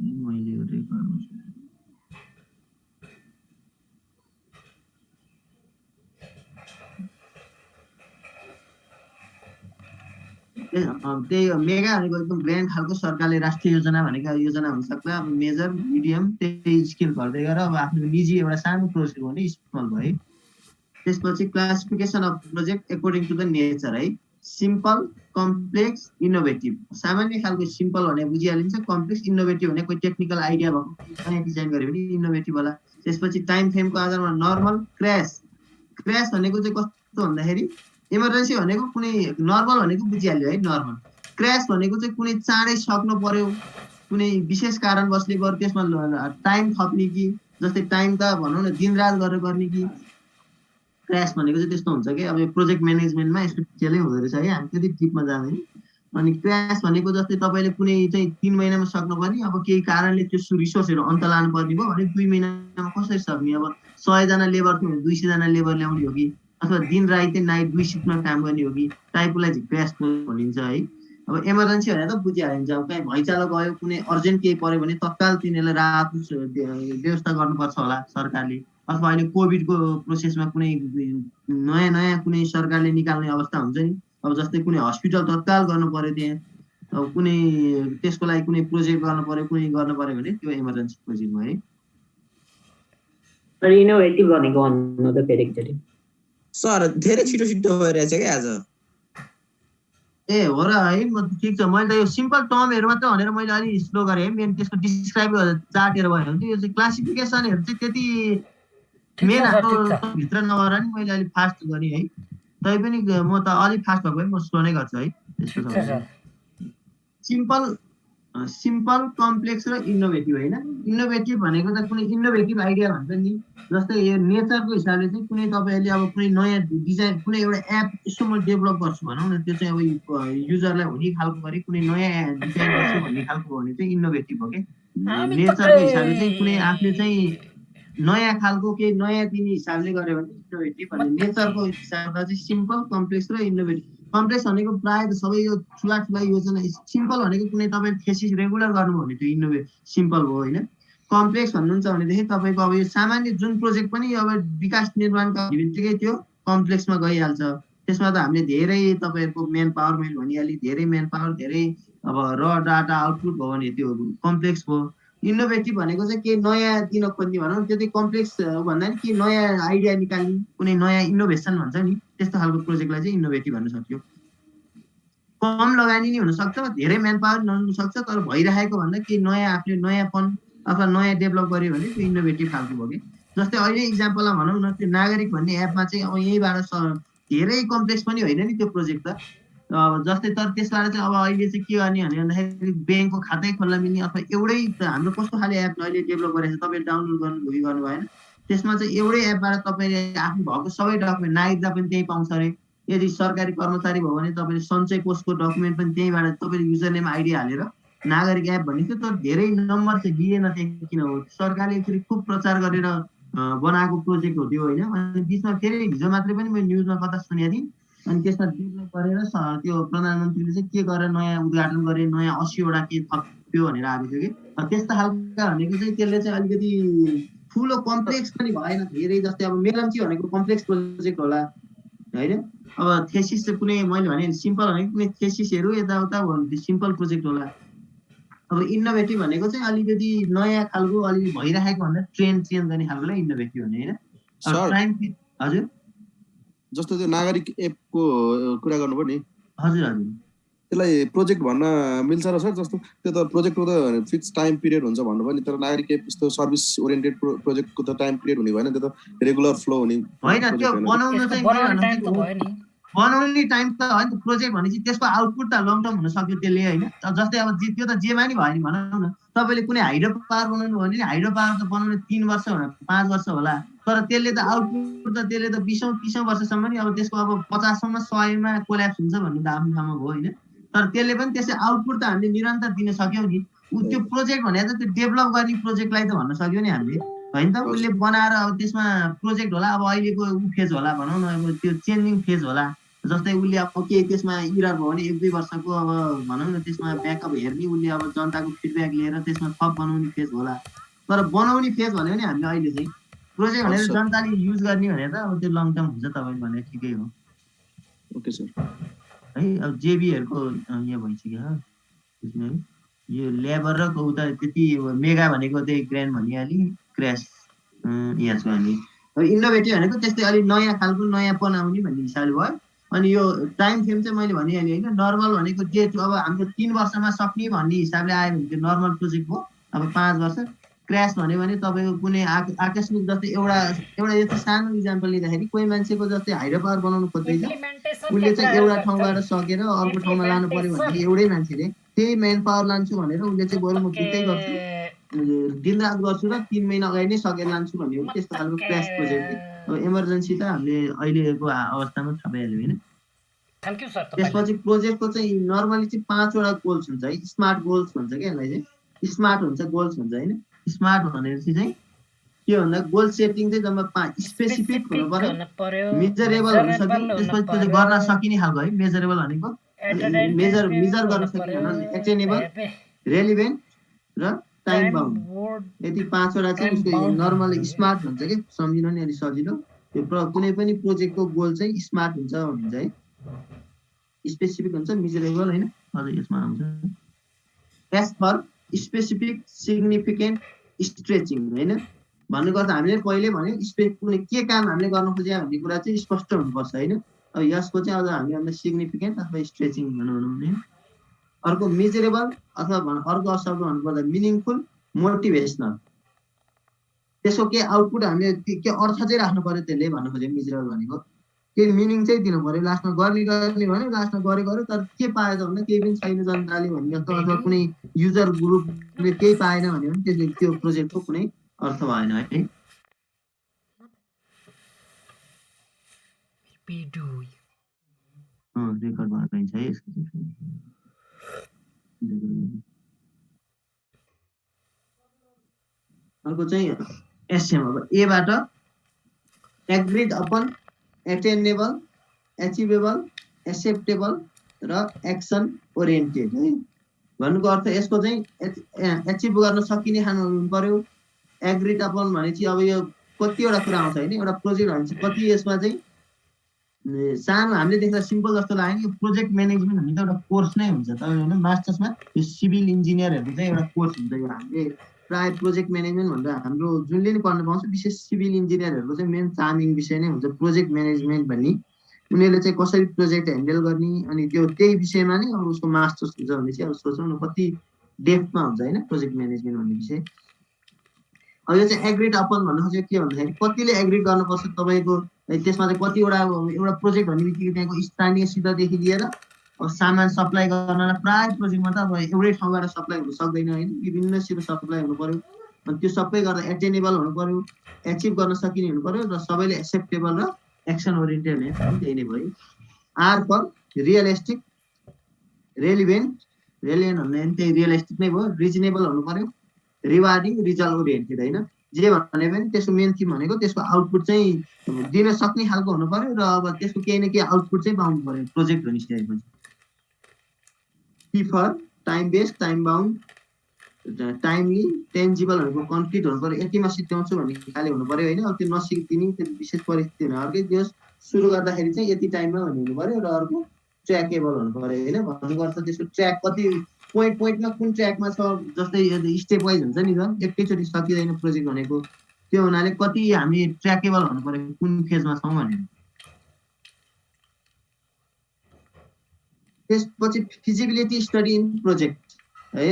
मैले त्यही मेगा भनेको एकदम ग्रान्ड खालको सरकारले राष्ट्रिय योजना भनेका योजना हुन सक्ला। अब मेजर, मिडियम त्यही स्केल गर्दै गएर अब आफ्नो निजी एउटा सानो प्रोजेक्ट हो भने स्मल भयो है। त्यसपछि classification of project according to the nature है। Simple, complex, innovative. सामान्य खालको सिम्पल भने बुझिहालिन्छ, कम्प्लेक्स इनोभेटिभ भने कोही टेक्निकल आइडिया भएको नयाँ डिजाइन गर्यो भने इनोभेटिभ होला। त्यसपछि टाइम फ्रेमको आधारमा नर्मल, क्र्यास। क्र्यास भनेको चाहिँ कस्तो भन्दाखेरि इमर्जेन्सी भनेको कुनै, नर्मल भनेको बुझिहाल्यो है नर्मल। क्र्यास भनेको चाहिँ कुनै चाँडै सक्नु पर्यो, कुनै विशेष कारणवशले गर्दा त्यसमा टाइम थप्ने कि, जस्तै टाइम त भनौँ न दिनरात गरेर गर्ने कि। क्र्यास भनेको चाहिँ त्यस्तो हुन्छ कि अब यो प्रोजेक्ट म्यानेजमेन्टमा यस्तो चेलै हुँदो रहेछ है, हामी त्यति डिपमा जाँदैन। अनि क्र्यास भनेको जस्तै तपाईँले कुनै चाहिँ 3 महिनामा सक्नुपर्ने, अब केही कारणले त्यो रिसोर्सहरू अन्त लानु पर्ने भयो भने 2 महिनामा कसरी सक्ने। अब 100 जना लेबर थियो भने 200 जना लेबर ल्याउने हो कि, अथवा दिन रात नाइट 2 सिफ्टमा काम गर्ने हो कि, टाइपलाई चाहिँ क्र्यास भनिन्छ है। अब इमर्जेन्सी भनेर त बुझिहालिन्छ, अब कहीँ भैँचालो गयो, कुनै अर्जेन्ट केही पऱ्यो भने तत्काल तिनीहरूलाई राहत व्यवस्था गर्नुपर्छ होला सरकारले। अथवा अहिले कोभिडको प्रोसेसमा कुनै नयाँ नयाँ कुनै सरकारले निकाल्ने अवस्था हुन्छ नि, अब जस्तै कुनै हस्पिटल तत्काल गर्नु पर्यो, त्यहाँ अब कुनै त्यसको लागि कुनै प्रोजेक्ट गर्नु पर्यो, कुनै गर्नु पर्यो भने त्यो इमर्जेन्सी प्रोजेक्ट भयो है। इनोभेटिभ भनेको भन्नु त फेरि एकचोटि। सर धेरै छिटो छिटो भइरहेछ क्या आज। ए हो र है, म ठिक छ। मैले त यो सिम्पल टर्महरू मात्रै भनेर मैले अलि स्लो गरेँ है, मेन त्यसको डिस्क्राइब चार्टहरू भयो भने यो चाहिँ क्लासिफिकेसनहरू चाहिँ त्यति मेन हाम्रो भित्र नगएर नि मैले अलिक फास्ट गरेँ है। तै पनि म त अलिक फास्ट भएको भए म स्लो नै गर्छु है। त्यसको सिम्पल, कम्प्लेक्स र इनोभेटिभ होइन। इनोभेटिभ भनेको त कुनै इनोभेटिभ आइडिया भन्छ नि, जस्तै यो नेचरको हिसाबले चाहिँ कुनै तपाईँले अब कुनै नयाँ डिजाइन, कुनै एउटा एप यसो म डेभलप गर्छु भनौँ न, त्यो चाहिँ अब युजरलाई हुने खालको गरी कुनै नयाँ डिजाइन गर्छु भन्ने खालको हो भने चाहिँ इनोभेटिभ हो क्या। नेचरको हिसाबले चाहिँ कुनै आफूले चाहिँ नयाँ खालको केही नयाँ दिने हिसाबले गर्यो भने इनोभेटिभ भन्ने। नेचरको हिसाबमा चाहिँ सिम्पल, कम्प्लेक्स र इनोभेटिभ। कम्प्लेक्स भनेको प्रायः सबै यो ठुला ठुला योजना, सिम्पल भनेको कुनै तपाईँले थेसिस रेगुलर गर्नुभयो भने त्यो सिम्पल भयो होइन। कम्प्लेक्स भन्नुहुन्छ भनेदेखि तपाईँको अब यो सामान्य जुन प्रोजेक्ट पनि अब विकास निर्माणका बित्तिकै त्यो कम्प्लेक्समा गइहाल्छ। त्यसमा त हामीले धेरै तपाईँहरूको मेन पावर, मैले भनिहालेँ, धेरै मेन पावर, धेरै अब र डाटा आउटपुट भयो भने त्यो कम्प्लेक्स भयो। इनोभेटिभ भनेको चाहिँ केही नयाँ दिन खोज्ने भनौँ, त्यो चाहिँ कम्प्लेक्स भन्दा नि केही नयाँ आइडिया निकाल्ने, कुनै नयाँ इनोभेसन भन्छ नि, त्यस्तो खालको प्रोजेक्टलाई चाहिँ इनोभेटिभ भन्न सक्यो। कम लगानी नि हुनसक्छ, धेरै म्यान पावर नहुनसक्छ, तर भइरहेको भन्दा केही नयाँ आफूले नयाँपन अथवा नयाँ डेभलप गर्यो भने त्यो इनोभेटिभ खालको भयो कि। जस्तै अहिले इक्जाम्पलमा भनौँ न, त्यो नागरिक भन्ने एपमा चाहिँ अब यहीँबाट धेरै कम्प्लेक्स पनि होइन नि त्यो प्रोजेक्ट त। जस्तै तर त्यसबाट चाहिँ अब अहिले चाहिँ के गर्ने भन्दाखेरि ब्याङ्कको खातै खोल्न मिल्ने, अथवा एउटै हाम्रो कस्तो खाले एप अहिले डेभलप गरेको छ तपाईँले डाउनलोड गर्नु भएन, त्यसमा चाहिँ एउटै एपबाट तपाईँले आफ्नो भएको सबै डकुमेन्ट, नागरिकता पनि त्यहीँ पाउँछ अरे। यदि सरकारी कर्मचारी भयो भने तपाईँले सञ्चय कोषको डकुमेन्ट पनि त्यहीँबाट तपाईँले युजर नेम आइडी हालेर नागरिक एप भन्ने थियो, तर धेरै नम्बर चाहिँ दिएन त्यहाँ। किन हो, सरकारले एकचोटि खुब प्रचार गरेर बनाएको प्रोजेक्ट हो त्यो होइन। अनि बिचमा फेरि हिजो मात्रै पनि मैले न्युजमा कता सुनेको थिएँ, अनि त्यसमा डेभलप गरेर त्यो प्रधानमन्त्रीले चाहिँ के गरेर नयाँ उद्घाटन गरे, नयाँ 80वटा के थप्यो भनेर आएको थियो कि। त्यस्ता खालका भनेको चाहिँ त्यसले चाहिँ अलिकति ठुलो कम्प्लेक्स पनि भएन धेरै। जस्तै अब मेलम्ची भनेको कम्प्लेक्स प्रोजेक्ट होला होइन। अब थेसिस चाहिँ कुनै मैले भने सिम्पल भनेको कुनै थेसिसहरू यताउता भयो भने सिम्पल प्रोजेक्ट होला। अब इनोभेटिभ भनेको चाहिँ अलिकति नयाँ खालको, अलिकति भइरहेको भन्दा ट्रेन्ड चेन्ज गर्ने खालकोलाई इनोभेटिभ भने होइन। हजुर जस्तो त्यो नागरिक एपको कुरा गर्नुभयो नि हजुर हजुर त्यसलाई प्रोजेक्ट भन्न मिल्छ र सर जस्तो त्यो त प्रोजेक्टको त फिक्स टाइम पिरियड हुन्छ भन्नुभयो नि तर नागरिक एप यस्तो सर्भिस ओरिएन्टेड प्रोजेक्टको त टाइम पिरियड हुने भएन त्यो त रेगुलर फ्लो हुने होइन त्यो बनाउन यसको चाहिँ बनाउने के टाइम त हो, भयो नि बनाउने टाइम त होइन प्रोजेक्ट भनेपछि त्यसको आउटपुट त लङ टर्म हुन सक्यो त्यसले होइन जस्तै अब त्यो त जेमा नि भयो नि भनौँ न तपाईँले कुनै हाइड्रो पावर बनाउनु भयो भने हाइड्रो पावर त बनाउन 3 वर्ष होला 5 वर्ष होला तर त्यसले त आउटपुट त त्यसले त 20औं वर्षसम्म नि अब त्यसको अब 50औँमा 100मा कोल्याप्स हुन्छ भन्ने त आफ्नो ठाउँमा भयो होइन तर त्यसले पनि त्यसै आउटपुट त हामीले निरन्तर दिन सक्यौँ नि त्यो प्रोजेक्ट भनेर त त्यो डेभलप गर्ने प्रोजेक्टलाई त भन्न सक्यो नि हामीले होइन त उसले बनाएर अब त्यसमा प्रोजेक्ट होला अब अहिलेको फेज होला भनौँ न अब त्यो चेन्जिङ फेज होला जस्तै उसले अब केही त्यसमा इरर भयो भने 1-2 वर्षको अब भनौँ न त्यसमा ब्याकअप हेर्ने उसले अब जनताको फिडब्याक लिएर त्यसमा थप बनाउने फेज होला तर बनाउने फेज भन्यो भने हामीले अहिले चाहिँ प्रोजेक्ट भनेर जनताले युज गर्ने भनेर त अब त्यो लङ टर्म हुन्छ तपाईँ भने ठिकै हो ओके सर है अब जेबीहरूको यहाँ भइसक्यो त्यसमा यो लेबर र उता त्यति मेगा भनेको त्यही ग्रान्ड भनिहालेँ क्र्यास यहाँ छ हामी अब इनोभेटिभ भनेको त्यस्तै अलिक नयाँ खालको नयाँपन आउने भन्ने हिसाबले भयो अनि यो टाइम फ्रेम चाहिँ मैले भनिहालेँ होइन नर्मल भनेको जे अब हाम्रो 3 वर्षमा सक्ने भन्ने हिसाबले आयो भने त्यो नर्मल प्रोजेक्ट हो अब 5 वर्ष क्र्यास भन्यो भने तपाईँको कुनै आकस्मिक जस्तै एउटा यति सानो इक्जाम्पल लिँदाखेरि कोही मान्छेको जस्तै हाइड्रो पावर बनाउनु खोज्दैछ उसले चाहिँ एउटा ठाउँबाट सकेर अर्को ठाउँमा लानु पर्यो भने एउटै मान्छेले त्यही मेन पावर लान्छु भनेर उसले चाहिँ बरु म त्यतै गर्छु दिनरात गर्छु र 3 महिना अगाडि नै सकेर लान्छु भन्ने हो त्यस्तो खालको क्र्यास प्रोजेक्ट अब इमर्जेन्सी त हामीले अहिलेको अवस्थामा थाहा पाइहाल्यो होइन थ्याङ्क यू सर त्यसपछि प्रोजेक्टको चाहिँ नर्मली चाहिँ 5वटा गोल्स हुन्छ है स्मार्ट गोल्स भन्छ क्या यसलाई चाहिँ स्मार्ट हुन्छ गोल्स भन्छ होइन स्मार्ट भनेपछि चाहिँ के भन्दा गोल सेटिङ चाहिँ जम्मा 5 स्पेसिफिक हुनु पर्यो मेजरेबल हुन सक्ने त्यसपछि त्यो गर्न सकिने खालको है मेजरेबल भनेको मेजर गर्न सकिने एटेनेबल रेलिभेन्ट र टाइम बाउन्ड यति 5वटा चाहिँ उसको नर्मल स्मार्ट भन्छ कि सम्झिनु नि अलिक सजिलो त्यो कुनै पनि प्रोजेक्टको गोल चाहिँ स्मार्ट हुन्छ भन्छ है स्पेसिफिक हुन्छ मेजरेबल होइन अझ यसमा आउँछ as for specific significant stretching होइन भन्नुको अर्थ हामीले पहिले भन्यो कुनै के काम हामीले गर्न खोज्या भन्ने कुरा चाहिँ स्पष्ट हुनुपर्छ होइन अब यसको चाहिँ अझ हामीले भन्दा सिग्निफिकेन्ट अथवा स्ट्रेचिङ भनौँ भने अर्को मेजरेबल अथवा अर्को शब्द भन्नुपर्दा मिनिङफुल मोटिभेसनल त्यसको के आउटपुट हामीले के अर्थ चाहिँ राख्नु पर्यो त्यसले भन्नु खोज्यो मेजरेबल भनेको केही मिनिङ चाहिँ दिनु पर्यो लास्टमा गर्ने भन्यो लास्टमा गऱ्यो तर के पाएछ भन्दा केही पनि छैन जनताले भन्ने जस्तो अथवा कुनै युजर ग्रुपले केही पाएन भने पनि त्यसले त्यो प्रोजेक्टको कुनै अर्थ भएन है रेकर्ड भएर रहन्छ है यसको अर्को चाहिँ एसएम अब एबाट एग्रीड अपन एटेनेबल एचिभेबल एक्सेप्टेबल र एक्सन ओरिएन्टेड है भन्नुको अर्थ यसको चाहिँ एचिभ गर्न सकिने खानु हुनु पर्यो एग्रीड अपन भनेपछि अब यो कतिवटा कुरा आउँछ होइन एउटा प्रोजेक्ट भनेपछि कति यसमा चाहिँ सानो हामीले देख्दा सिम्पल जस्तो लाग्यो नि प्रोजेक्ट म्यानेजमेन्ट भन्ने त एउटा कोर्स नै हुन्छ तपाईँ होइन मास्टर्समा यो सिभिल इन्जिनियरहरूको चाहिँ एउटा कोर्स हुन्छ यो हामीले प्राय प्रोजेक्ट म्यानेजमेन्ट भनेर हाम्रो जुनले नि पढ्न पाउँछ विशेष सिभिल इन्जिनियरहरूको चाहिँ मेन चार्मिङ विषय नै हुन्छ प्रोजेक्ट म्यानेजमेन्ट भन्ने उनीहरूले चाहिँ कसरी प्रोजेक्ट ह्यान्डल गर्ने अनि त्यो त्यही विषयमा नै अब उसको मास्टर्स हुन्छ भने चाहिँ अब सोचौँ न कति डेप्थमा हुन्छ होइन प्रोजेक्ट म्यानेजमेन्ट भन्ने विषय अब यो चाहिँ एग्रिड अपन भन्नु खोजेको के भन्दाखेरि कतिले एग्रिड गर्नुपर्छ तपाईँको त्यसमा चाहिँ कतिवटा एउटा प्रोजेक्ट भन्ने बित्तिकै त्यहाँको स्थानीयसितदेखि लिएर अब सामान सप्लाई गर्नलाई प्राय प्रोजेक्टमा त अब एउटै ठाउँबाट सप्लाई हुन सक्दैन होइन विभिन्नसित सप्लाई हुनु पर्यो अनि त्यो सबै गर्दा एटेनेबल हुनु पर्यो एचिभ गर्न सकिने हुनु पर्यो र सबैले एक्सेप्टेबल र एक्सन ओरिएन्टेड त्यही नै भयो आर फर रियलिस्टिक रेलिभेन्ट भन्ने त्यही रियलिस्टिक नै भयो रिजनेबल हुनु पर्यो रिवार्डिङ रिजल्ट ओरिएन्टेड होइन जे भने पनि त्यसको मेन थिम भनेको त्यसको आउटपुट चाहिँ दिन सक्ने खालको हुनु पर्यो र अब त्यसको केही न केही आउटपुट चाहिँ पाउनु पर्यो प्रोजेक्ट भनिसकेपछि for time based time bound timely टेन्जिबलहरूको कन्क्रिट हुनु पर्यो यतिमा सिद्ध्याउँछु भन्ने खाले हुनु पर्यो होइन अब त्यो नसिक्दिने त्यो विशेष परिस्थिति हुने अर्कै त्यो सुरु गर्दाखेरि चाहिँ यति टाइममा भन्ने हुनु पर्यो र अर्को ट्र्याकेबल हुनु पर्यो होइन भन्नुको अर्थ त्यसको ट्र्याक कति पोइन्टमा कुन ट्र्याकमा छ जस्तै स्टेप वाइज हुन्छ नि झन् एकैचोटि सकिँदैन प्रोजेक्ट भनेको त्यो हुनाले कति हामी ट्र्याकेबल हुनु पर्यो कुन फेजमा छौँ भनेर त्यसपछि फिजिबिलिटी स्टडी इन प्रोजेक्ट है।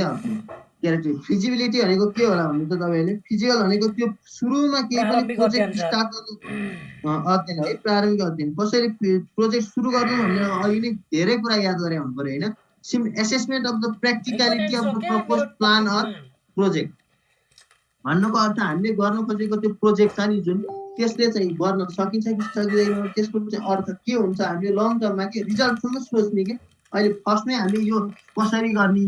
क्यारेक्टर फिजिबिलिटी भनेको के होला भन्नु त तपाईँले, फिजिकल भनेको त्यो सुरुमा केही पनि प्रारम्भिक प्रोजेक्ट अध्ययन, सर। स्टार्ट गर्नु अध्ययन है, प्रारम्भिक अध्ययन। कसरी प्रोजेक्ट सुरु गर्नु भन्ने अघि नै धेरै कुरा याद गरे हुनु पर्यो होइन। Assessment of the practicality of the propose plan or project भन्नुको अर्थ हामीले गर्न खोजेको त्यो प्रोजेक्ट छ नि जुन, त्यसले चाहिँ गर्न सकिन्छ कि सकिँदैन, त्यसको चाहिँ अर्थ के हुन्छ, हामीले लङ टर्ममा के रिजल्टसम्म सोच्ने कि अहिले फर्स्टमै हामीले यो कसरी गर्ने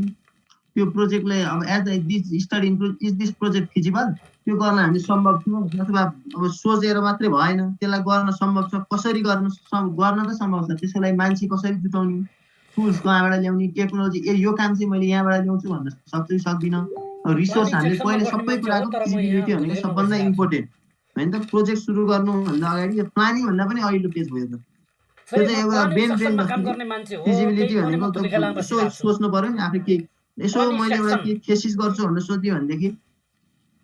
त्यो प्रोजेक्टलाई, अब as this study is this project feasible, त्यो गर्न हामी सम्भव छौँ अथवा अब सोचेर मात्रै भएन, त्यसलाई गर्न सम्भव छ, कसरी गर्न त सम्भव छ, त्यसको लागि मान्छे कसरी जुटाउने, टुल्स कहाँबाट ल्याउने, टेक्नोलोजी यो काम चाहिँ मैले यहाँबाट ल्याउँछु भन्न सक्छु कि सक्दिनँ। रिसोर्स हामीले पहिले सबै कुराको फिजिबिलिटी भनेको सबभन्दा इम्पोर्टेन्ट होइन त। प्रोजेक्ट सुरु गर्नुभन्दा अगाडि यो प्लानिङ भन्दा पनि अघिल्लो पेज भयो त, त्यो चाहिँ एउटा ब्रेन फिजिबिलिटी भनेको यसो सोच्नु पर्यो नि आफै के यसो मैले एउटा के थेसिस गर्छु भनेर सोध्यो भनेदेखि,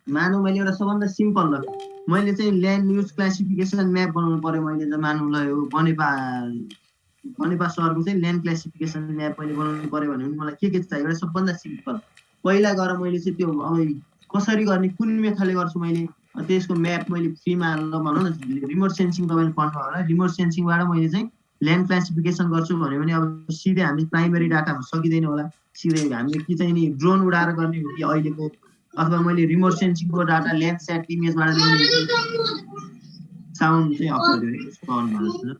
मानौँ मैले एउटा सबभन्दा सिम्पल ल मैले चाहिँ ल्यान्ड युज क्लासिफिकेसन म्याप बनाउनु पर्यो, मैले त मानौँ ल यो बनेपा सहरको चाहिँ ल्यान्ड क्लासिफिकेसन म्याप मैले बनाउनु पर्यो भने मलाई के चाहियो, एउटा सबभन्दा सिम्पल पहिला गएर मैले चाहिँ त्यो अब कसरी गर्ने, कुन मेथडले गर्छु मैले, त्यसको म्याप मैले फ्रीमा भनौँ न रिमोट सेन्सिङ तपाईँले पढ्नु होला, रिमोट सेन्सिङबाट मैले चाहिँ ल्यान्ड क्लासिफिकेसन गर्छु भन्यो भने अब सिधै हामीले प्राइमेरी डाटामा सकिँदैन होला, सिधै हामीले कि चाहिँ नि ड्रोन उडाएर गर्ने हो कि अहिलेको, अथवा मैले रिमोट सेन्सिङको डाटा ल्यान्डस्याट इमेजबाट ल्याउने साउन्ड चाहिँ अफ गरिदियो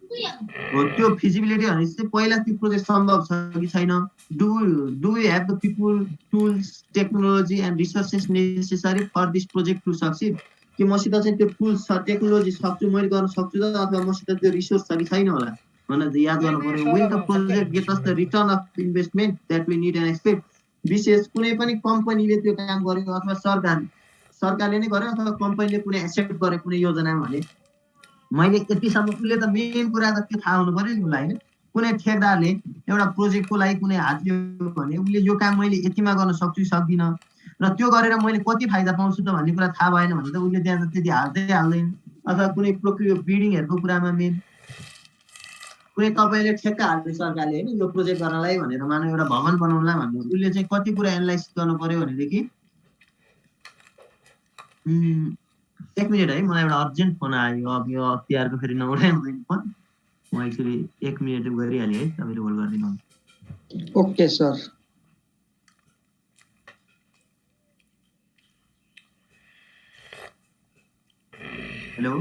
हो। त्यो फिजिबिलिटी भनेपछि चाहिँ पहिला त्यो प्रोजेक्ट सम्भव छ कि छैन, do we have the people tools technology and resources necessary for this project to succeed, कि मसित चाहिँ त्यो टुल्स छ, टेक्नोलोजी सक्छु मैले गर्न सक्छु त, अथवा मसित त्यो रिसोर्स छ कि छैन होला भनेर याद गर्नु पर्यो। Will the project get us the return of investment that we need and expect. विशेष कुनै पनि कम्पनीले त्यो काम गरेको अथवा सरकारले नै गर्यो अथवा कम्पनीले कुनै एक्सेप्ट गरे कुनै योजनामा भने मैले यतिसम्म, उसले त मेन कुरा त के थाहा हुनु पर्यो नि उसलाई होइन। कुनै ठेकदारले एउटा प्रोजेक्टको लागि कुनै हात लियो भने उसले यो काम मैले यतिमा गर्न सक्छु सक्दिनँ र त्यो गरेर मैले कति फाइदा पाउँछु त भन्ने कुरा थाहा भएन भने त उसले त्यहाँ त त्यति हाल्दैन। अथवा कुनै बिडिङहरूको कुरामा मेन कुनै तपाईँले ठेक्का हाल्ने सरकारले होइन यो प्रोजेक्ट गर्नलाई भनेर मानव एउटा भवन बनाउनलाई भन्नु, उसले चाहिँ कति कुरा एनालाइसिस गर्नु पर्यो भनेदेखि, एक मिनट है मलाई एउटा अर्जेन्ट फोन आयो, अब यो अख्तियारको फेरि नउठाइ फोन, म एक्चुअली 1 मिनट गरिहालेँ है, तपाईँले होल्ड गरिदिनु। Okay sir. हेलो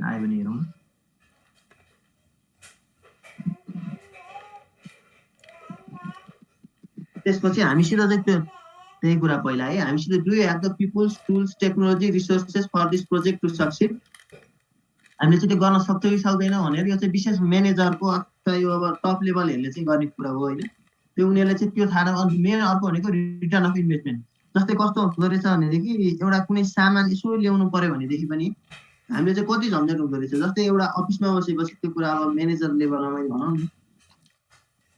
आयो भने हेरौँ। त्यसपछि हामीसित चाहिँ त्यो त्यही कुरा पहिला है, हामीसित do you have the peoples tools technology resources for this project to succeed, हामीले चाहिँ त्यो गर्न सक्छ कि सक्दैन भनेर यो चाहिँ विशेष म्यानेजरको अथवा यो अब टप लेभलहरूले चाहिँ गर्ने कुरा हो होइन। त्यो उनीहरूले चाहिँ त्यो थाहा मेन अर्को भनेको रिटर्न अफ इन्भेस्टमेन्ट। जस्तै कस्तो हुँदो रहेछ भनेदेखि एउटा कुनै सामान यसो ल्याउनु पर्यो भनेदेखि पनि हामीले चाहिँ कति झन्झट हुँदो रहेछ। जस्तै एउटा अफिसमा बसेपछि त्यो कुरा अब म्यानेजर लेभलमा भनौँ न,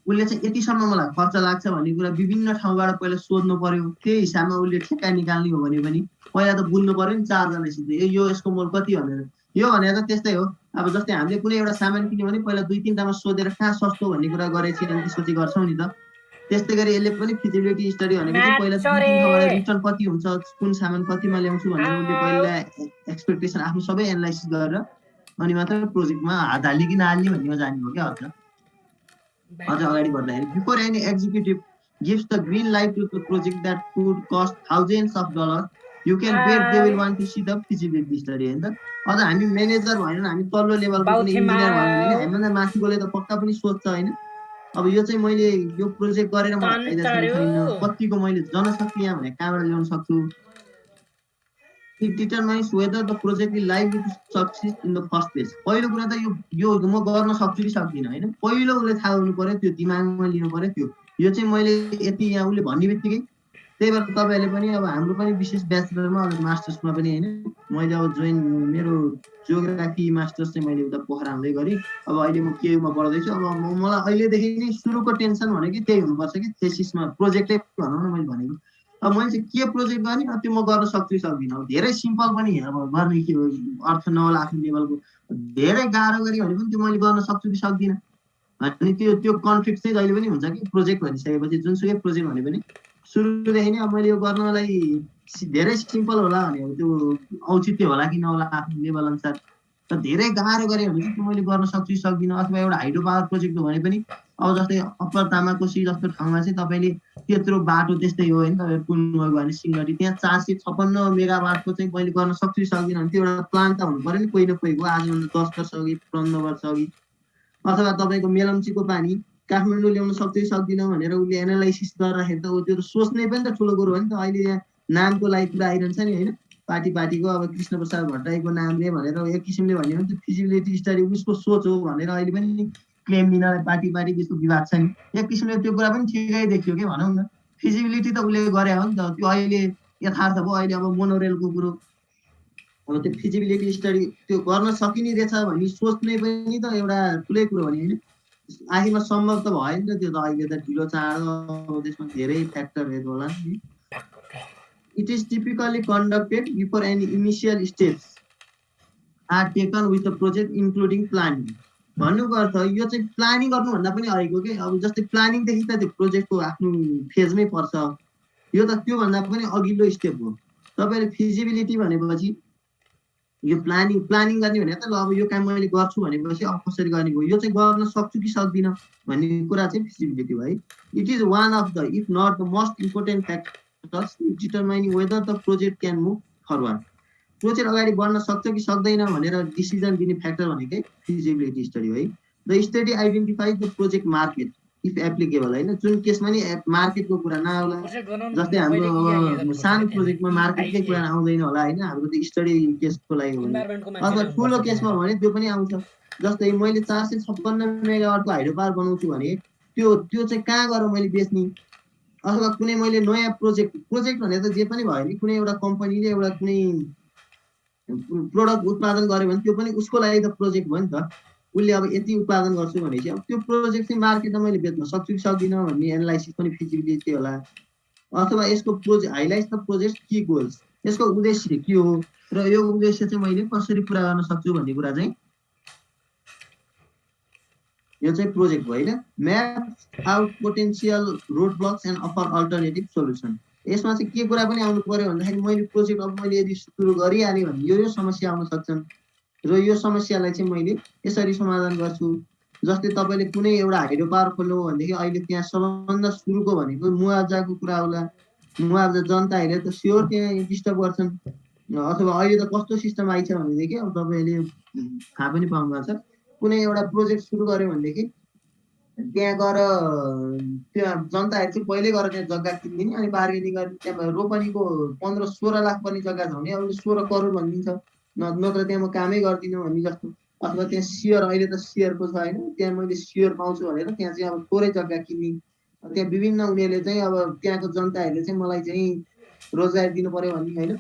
उसले चाहिँ यतिसम्म मलाई खर्च लाग्छ भन्ने कुरा विभिन्न ठाउँबाट पहिला सोध्नु पर्यो, त्यही हिसाबमा उसले ठेक्का निकाल्ने हो भने पनि पहिला त बुझ्नु पर्यो नि चारजनासित यो यसको मोल कति भनेर। यो भनेर त त्यस्तै हो, अब जस्तै हामीले कुनै एउटा सामान किन्यो भने पहिला 2-3टामा सोधेर कहाँ सस्तो भन्ने कुरा गरेपछि अनि त्यसपछि गर्छौँ नि त। त्यस्तै गरी यसले पनि फिजिबिलिटी स्टडी भनेको चाहिँ पहिला 2-3 ठाउँबाट रिटर्न कति हुन्छ, कुन सामान कतिमा ल्याउँछु भनेर उसले पहिला एक्सपेक्टेसन आफ्नो सबै एनालाइसिस गरेर अनि मात्र प्रोजेक्टमा हात हाल्ने कि नहाल्ने भन्ने जान्ने हो क्या। अझ अगाडि बढ्दाखेरि before any executive gives the green light to the project that could cost thousands of dollar, you can bet they will want to see the feasibility study होइन त। अझ हामी म्यानेजर भएन, हामी तल्लो लेभलको कुनै इन्जिनियर भयो भने हामीभन्दा माथिकोले त पक्का पनि सोध्छ होइन। अब यो चाहिँ मैले यो प्रोजेक्ट गरेर मलाई फाइदा छैन, कतिको मैले जनशक्ति यहाँ भने कहाँबाट ल्याउन सक्छु। It determines whether the project is likely to succeed in the first place. पहिलो कुरा त यो म गर्न सक्छु कि सक्दिनँ होइन, पहिलो उसले थाहा हुनु पर्यो, त्यो दिमागमा लिनु पर्यो। यो चाहिँ मैले यति यहाँ उसले भन्ने बित्तिकै, त्यही भएर तपाईँहरूले पनि अब हाम्रो पनि विशेष ब्याचलरमा अब मास्टर्समा पनि होइन, मैले अब मेरो जियोग्राफी मास्टर्स चाहिँ मैले उता पोखरा हुँदै गरेँ, अब अहिले म केयुमा पढ्दैछु। अब मलाई अहिलेदेखि नै सुरुको टेन्सन भनेको त्यही हुनुपर्छ कि थेसिसमा प्रोजेक्टै भनौँ न मैले भनेको अब मैले चाहिँ के प्रोजेक्ट गर्ने अब त्यो म गर्न सक्छु सक्दिनँ। अब धेरै सिम्पल पनि अब गर्ने के हो अर्थ नहोला आफ्नो लेभलको, धेरै गाह्रो गरी भने पनि त्यो मैले गर्न सक्छु कि सक्दिनँ। अनि त्यो कन्फ्लिक्ट चाहिँ जहिले पनि हुन्छ कि प्रोजेक्ट भनिसकेपछि जुनसुकै प्रोजेक्ट भने पनि सुरुदेखि नै अब मैले यो गर्नलाई धेरै सिम्पल होला भने अब त्यो औचित्य होला कि नहोला आफ्नो लेभल अनुसार। तर धेरै गाह्रो गऱ्यो भने चाहिँ त्यो मैले गर्न सक्छु कि सक्दिनँ। अथवा एउटा हाइड्रो पावर प्रोजेक्ट हो भने पनि अब जस्तै अप्पर तामाकोसी जस्तो ठाउँमा चाहिँ तपाईँले त्यत्रो बाटो त्यस्तै हो होइन, तपाईँहरू कुद्नुभयो भने सिंहटी त्यहाँ 456 मेगावाटको चाहिँ मैले गर्न सक्छु कि सक्दिनँ भने त्यो एउटा प्लान त हुनु पऱ्यो नि कोही न कोहीको, आजभन्दा 10 वर्ष अघि 15 वर्ष अघि। अथवा तपाईँको मेलम्चीको पानी काठमाडौँ ल्याउन सक्छु कि सक्दिनँ भनेर उसले एनालाइसिस गर्दाखेरि त त्यो त सोच्ने पनि त ठुलो कुरो हो नि त। अहिले यहाँ नामको लागि कुरा आइरहन्छ नि होइन, पार्टीको अब कृष्ण प्रसाद भट्टराईको नामले भनेर एक किसिमले भन्यो भने त्यो फिजिबिलिटी स्टडी उसको सोच हो भनेर अहिले पनि क्लेम लिनलाई पार्टी बिचको विवाद छ नि। एक किसिमले त्यो कुरा पनि ठिकै देखियो कि भनौँ न, फिजिबिलिटी त उसले गरे हो नि त। त्यो अहिले यथार्थ भयो। अहिले अब मोनोरेलको कुरो अब त्यो फिजिबिलिटी स्टडी त्यो गर्न सकिने रहेछ भन्ने सोच्ने पनि त एउटा ठुलै कुरो हो नि होइन। आखिरमा सम्भव त भयो नि त त्यो त। अहिले त ढिलो चाँडो अब त्यसमा धेरै फ्याक्टरहरू होला नि। It is typically conducted before any initial steps are taken with the project including planning. भन्नुको अर्थ यो चाहिँ प्लानिङ गर्नुभन्दा पनि अगाडिको के, अब जस्तै प्लानिङदेखि त त्यो प्रोजेक्टको आफ्नो फेजमै पर्छ। यो त त्योभन्दा पनि अघिल्लो स्टेप हो। तपाईँले फिजिबिलिटी भनेपछि यो प्लानिङ गर्ने भने त ल अब यो काम मैले गर्छु भनेपछि अब कसरी गर्ने हो, यो चाहिँ गर्न सक्छु कि सक्दिनँ भन्ने कुरा चाहिँ फिजिबिलिटी भयो है। It is one of the if not the most important factors determining whether the project can move forward. Project अगाडि बढ्न सक्छ कि सक्दैन भनेर डिसिजन दिने फ्याक्टर भनेकै फिजिबिलिटी स्टडी हो है। The study identify the project market if applicable होइन, जुन केसमा नि मार्केटको कुरा नआउला। जस्तै हाम्रो अब सानो प्रोजेक्टमा मार्केटकै कुरा आउँदैन होला होइन, हाम्रो त्यो स्टडी केसको लागि हो भने। अथवा ठुलो केसमा हो भने त्यो पनि आउँछ। जस्तै मैले 456 मेगावाटको हाइड्रो पावर बनाउँछु भने त्यो चाहिँ कहाँ गएर मैले बेच्ने, अथवा कुनै मैले नयाँ प्रोजेक्ट भने त जे पनि भयो नि, कुनै एउटा कम्पनीले एउटा कुनै प्रोडक्ट उत्पादन गर्यो भने त्यो पनि उसको लागि त प्रोजेक्ट भयो नि त। उसले अब यति उत्पादन गर्छु भनेपछि अब त्यो प्रोजेक्ट चाहिँ मार्केटमा मैले बेच्न सक्छु कि सक्दिनँ भन्ने एनालाइसिस पनि फिजिबिलिटी होला। अथवा यसको highlight the project key goals, यसको उद्देश्य के हो र यो उद्देश्य चाहिँ मैले कसरी पुरा गर्न सक्छु भन्ने कुरा चाहिँ यो चाहिँ प्रोजेक्ट भयो होइन। Map out potential road blocks and offer alternative solution. यसमा चाहिँ के कुरा पनि आउनु पर्यो भन्दाखेरि मैले प्रोजेक्ट अब मैले यदि सुरु गरिहालेँ भने यो समस्या आउन सक्छन् र यो समस्यालाई चाहिँ मैले यसरी समाधान गर्छु। जस्तै तपाईँले कुनै एउटा हाइड्रो पावर खोल्नु हो भनेदेखि अहिले त्यहाँ सबभन्दा सुरुको भनेको मुआवजाको कुरा होला। मुआवजा जनताहरूले त स्योर त्यहाँ डिस्टर्ब गर्छन्। अथवा अहिले त कस्तो सिस्टम आइछ भनेदेखि अब तपाईँले थाहा पनि पाउनु भएको छ, कुनै एउटा प्रोजेक्ट सुरु गर्यो भनेदेखि त्यहाँ गएर त्यहाँ जनताहरू चाहिँ पहिल्यै गएर त्यहाँ जग्गा किनिदिने अनि बार्गेनिङ गरेर त्यहाँ रोपनीको 15-16 लाख पर्ने जग्गा छ भने अब 16 करोड भनिदिन्छ, नत्र त्यहाँ म कामै गर्दिनँ भन्ने जस्तो। अथवा त्यहाँ सेयर अहिले त सेयरको छ होइन, त्यहाँ मैले सेयर पाउँछु भनेर त्यहाँ चाहिँ अब थोरै जग्गा किन्ने। त्यहाँ विभिन्न उनीहरूले चाहिँ अब त्यहाँको जनताहरूले चाहिँ मलाई चाहिँ रोजगार दिनु पर्यो भन्ने होइन,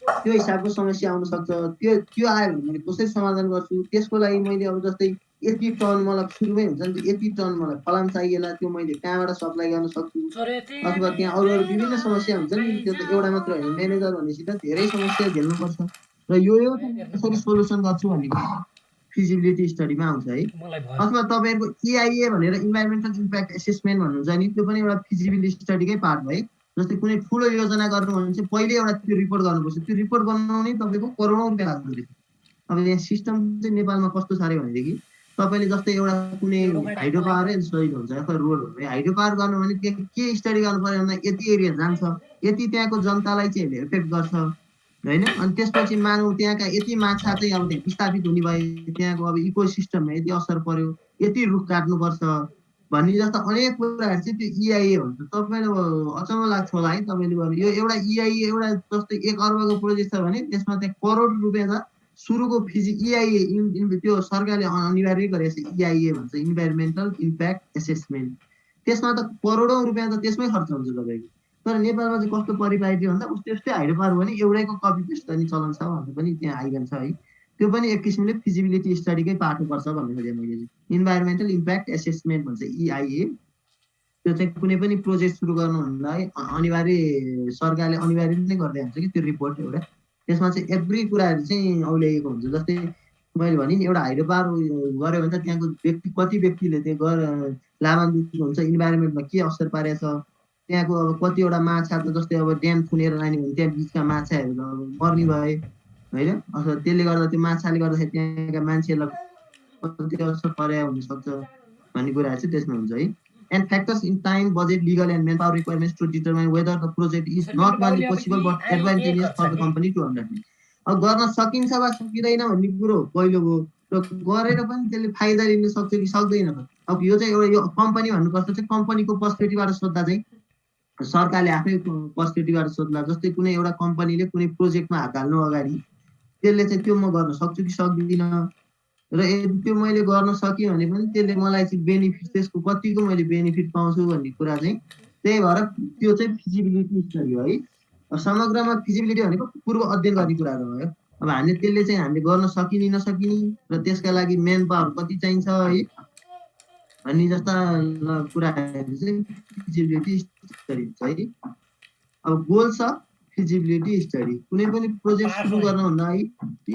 त्यो हिसाबको समस्या आउन सक्छ। त्यो आयो भने मैले कसरी समाधान गर्छु, त्यसको लागि मैले अब जस्तै यति टन मलाई सुरुमै हुन्छ नि त, यति टन मलाई फलाम चाहिएला, त्यो मैले कहाँबाट सप्लाई गर्न सक्छु। अथवा त्यहाँ अरू विभिन्न समस्या हुन्छ नि, त्यो त एउटा मात्र होइन, म्यानेजर भनेपछि त धेरै समस्या झेल्नुपर्छ र यो कसरी सोल्युसन गर्छु भन्ने फिजिबिलिटी स्टडीमा आउँछ है। अथवा तपाईँहरूको EIA भनेर इन्भाइरोमेन्टल इम्प्याक्ट एसेसमेन्ट भन्नुहुन्छ नि, त्यो पनि एउटा फिजिबिलिटी स्टडीकै पार्ट भयो। जस्तै कुनै ठुलो योजना गर्नु भने चाहिँ पहिले एउटा त्यो रिपोर्ट गर्नुपर्छ। त्यो रिपोर्ट बनाउनै तपाईँको करोडौँ रुपियाँ लाग्दो रहेछ। अब यहाँ सिस्टम चाहिँ नेपालमा कस्तो छ अरे भनेदेखि तपाईँले जस्तै एउटा कुनै हाइड्रो पावरै सही हुन्छ अथवा रोड हो भने हाइड्रो पावर गर्नु भने त्यहाँ के स्टडी गर्नु पर्यो भन्दा यति एरिया जान्छ, यति त्यहाँको जनतालाई चाहिँ इफेक्ट गर्छ होइन। अनि त्यसपछि मानौँ त्यहाँका यति माछा चाहिँ अब त्यहाँ विस्थापित हुने भए, त्यहाँको अब इको सिस्टममा यति असर पर्यो, यति रुख काट्नुपर्छ भन्ने जस्ता अनेक कुराहरू चाहिँ त्यो EIA हुन्छ। तपाईँले अचम्म लाग्छ होला है तपाईँले गर्नु यो एउटा EIA एउटा जस्तै 1 अर्बको प्रोजेक्ट छ भने त्यसमा त्यहाँ करोड रुपियाँ छ। सुरुको EIA त्यो सरकारले अनिवार्य गरेको छ, EIA भन्छ इन्भाइरोमेन्टल इम्प्याक्ट एसेसमेन्ट। त्यसमा त करोडौँ रुपियाँ त त्यसमै खर्च हुन्छ तपाईँको। तर नेपालमा चाहिँ कस्तो परिपाटी भन्दा उस्तै हाइड्रो पावर भने एउटैको कपी पेस्ट गर्ने चलन छ भन्ने पनि त्यहाँ आइरहन्छ है। त्यो पनि एक किसिमले फिजिबिलिटी स्टडीकै पार्ट पर्छ भन्ने खोजेँ मैले चाहिँ। इन्भाइरोमेन्टल इम्प्याक्ट एसेसमेन्ट भन्छ EIA त्यो चाहिँ कुनै पनि प्रोजेक्ट सुरु गर्नुभन्दा अनिवार्य सरकारले अनिवार्य नै गर्दै हुन्छ कि त्यो रिपोर्ट एउटा त्यसमा चाहिँ एभ्री कुराहरू चाहिँ औल्याइएको हुन्छ। जस्तै मैले भने नि एउटा हाइड्रो पावर गऱ्यो भने त त्यहाँको व्यक्ति कति व्यक्तिले त्यो लाभान्वित हुन्छ, इन्भाइरोमेन्टमा के असर पारेछ, त्यहाँको अब कतिवटा माछा त जस्तै अब ड्याम थुनेर लाने भने त्यहाँ बिचका माछाहरू मर्ने भए होइन, अथवा त्यसले गर्दा त्यो माछाले गर्दाखेरि त्यहाँका मान्छेहरूलाई कति असर परे हुनसक्छ भन्ने कुराहरू चाहिँ त्यसमा हुन्छ है। And factors in time, budget, legal and manpower requirements to determine whether the project is not only possible but advantageous for the company to undertake. अब गर्न सकिन्छ वा सकिँदैन भन्ने कुरो पहिलो हो र गरेर पनि त्यसले फाइदा लिन सक्छ कि सक्दैन। अब यो चाहिँ एउटा यो कम्पनी भन्नुपर्छ चाहिँ कम्पनीको पर्सपेक्टिभबाट सोध्दा चाहिँ सरकारले आफै पर्सपेक्टिभबाट सोध्ला। जस्तै कुनै एउटा कम्पनीले कुनै प्रोजेक्टमा हात हाल्नु अगाडि त्यसले चाहिँ त्यो म गर्न सक्छु कि सक्दिनँ र यदि त्यो मैले गर्न सकेँ भने पनि त्यसले मलाई चाहिँ बेनिफिट त्यसको कतिको मैले बेनिफिट पाउँछु भन्ने कुरा चाहिँ त्यही भएर त्यो चाहिँ फिजिबिलिटी स्टडी हो है। समग्रमा फिजिबिलिटी भनेको पूर्व अध्ययन गर्ने कुराहरू भयो। अब हामीले त्यसले चाहिँ हामीले गर्न सकिने नसकिने र त्यसका लागि मेन पावर कति चाहिन्छ है भन्ने जस्ता कुराहरू चाहिँ फिजिबिलिटी स्टडी हुन्छ है। अब गोल छ फिजिबिलिटी स्टडी। कुनै पनि प्रोजेक्ट सुरु गर्नुभन्दा है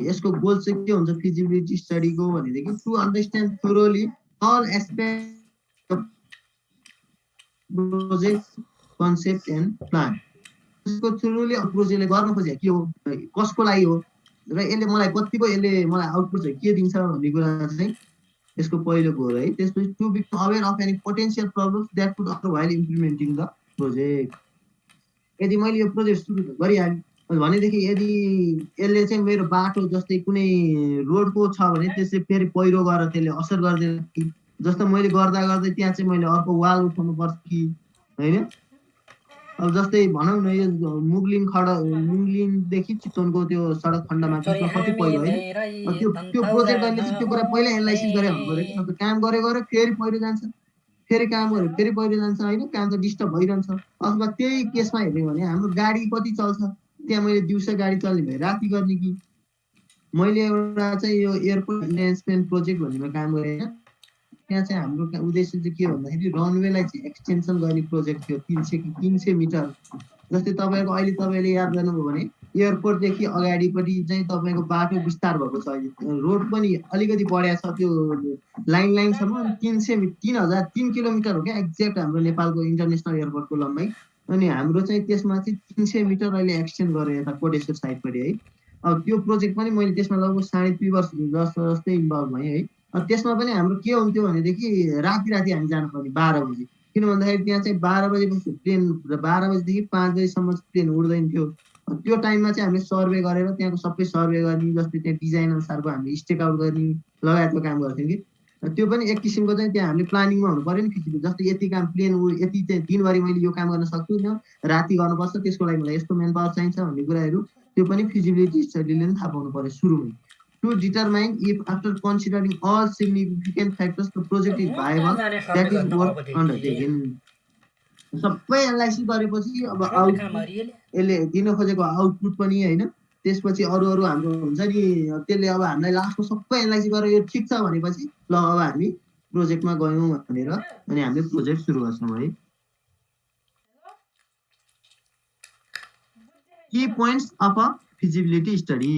यसको गोल चाहिँ के हुन्छ फिजिबिलिटी स्टडीको भनेदेखि to understand thoroughly all aspect of project concept and plan. यसको थोरोली प्रोजेक्टले गर्न खोजेको के हो, कसको लागि हो र यसले मलाई कतिको यसले मलाई आउटपुट चाहिँ के दिन्छ भन्ने कुरा चाहिँ यसको पहिलो गोल है। त्यसपछि to become aware of any potential problems that could occur while implementing the project. यदि मैले यो प्रोजेक्ट सुरु त गरिहालेँ भनेदेखि यदि यसले चाहिँ मेरो बाटो जस्तै कुनै रोडको छ भने त्यसले फेरि पहिरो गरेर त्यसले असर गर्दैन कि, जस्तो मैले गर्दा गर्दै त्यहाँ चाहिँ मैले अर्को वाल उठाउनु पर्छ कि होइन। अब जस्तै भनौँ न यो मुङ्लिङदेखि चितवनको त्यो सडक खण्डमा त्यसमा कति पहिरो होइन, त्यो प्रोजेक्टले चाहिँ त्यो कुरा पहिला एनालाइसिस गरे हुनु पऱ्यो कि। अन्त काम गरे फेरि पहिरो जान्छ, फेरि काम गऱ्यो फेरि पहिरो जान्छ होइन, काम त डिस्टर्ब भइरहन्छ। अथवा त्यही केसमा हेऱ्यो भने हाम्रो गाडी कति चल्छ, त्यहाँ मैले दिउँसो गाडी चल्ने भए राति गर्ने कि। मैले एउटा चाहिँ यो एयरपोर्ट इन्हान्समेन्ट प्रोजेक्ट भन्नेमा काम गरेँ होइन, त्यहाँ चाहिँ हाम्रो उद्देश्य चाहिँ के भन्दाखेरि रनवेलाई चाहिँ एक्सटेन्सन गर्ने प्रोजेक्ट थियो 300 मिटर। जस्तै तपाईँको अहिले तपाईँले याद गर्नुभयो भने एयरपोर्टदेखि अगाडिपट्टि चाहिँ तपाईँको बाटो विस्तार भएको छ, अहिले रोड पनि अलिकति बढिया छ, त्यो लाइनसम्म 3 किलोमिटर हो क्या एक्ज्याक्ट हाम्रो नेपालको इन्टरनेसनल एयरपोर्टको लम्बाइ। अनि हाम्रो चाहिँ त्यसमा चाहिँ 300 मिटर अहिले एक्सटेन्ड गरेँ यता कोटेश्वर साइडपट्टि है। अब त्यो प्रोजेक्ट पनि मैले त्यसमा लगभग 3.5 वर्ष जस्तै इन्भल्भ भएँ है। त्यसमा पनि हाम्रो के हुन्थ्यो भनेदेखि राति हामी जानुपर्ने 12 बजी, किन भन्दाखेरि त्यहाँ चाहिँ 12 बजेपछि प्लेन 12 बजीदेखि 5 बजीसम्म प्लेन उड्दैन थियो। त्यो टाइममा चाहिँ हामीले सर्वे गरेर त्यहाँको सबै सर्वे गर्ने, जस्तै त्यहाँ डिजाइन अनुसारको हामीले स्टेक आउट गर्ने लगायतको काम गर्थ्यौँ कि। त्यो पनि एक किसिमको चाहिँ त्यहाँ हामीले प्लानिङमा हुनु पऱ्यो नि फिजिबिलिटी। जस्तै यति काम प्लेन यति चाहिँ दिनभरि मैले यो काम गर्न सक्छु, राति गर्नुपर्छ, त्यसको लागि मलाई यस्तो मेन पावर चाहिन्छ भन्ने कुराहरू त्यो पनि फिजिबिलिटी स्टडीले नै थाहा पाउनु पऱ्यो सुरुमै। To determine if after considering all significant factors the project is viable, that is worth undertaking. सबै एनालाइसिस गरेपछि अब यसले दिन खोजेको आउटपुट पनि होइन, त्यसपछि अरू हाम्रो हुन्छ नि त्यसले अब हामीलाई लास्टमा सबै एनालाइसिस गरेर यो ठिक छ भनेपछि ल अब हामी प्रोजेक्टमा गयौँ भनेर अनि हामीले प्रोजेक्ट सुरु गर्छौँ है। Key points of a feasibility study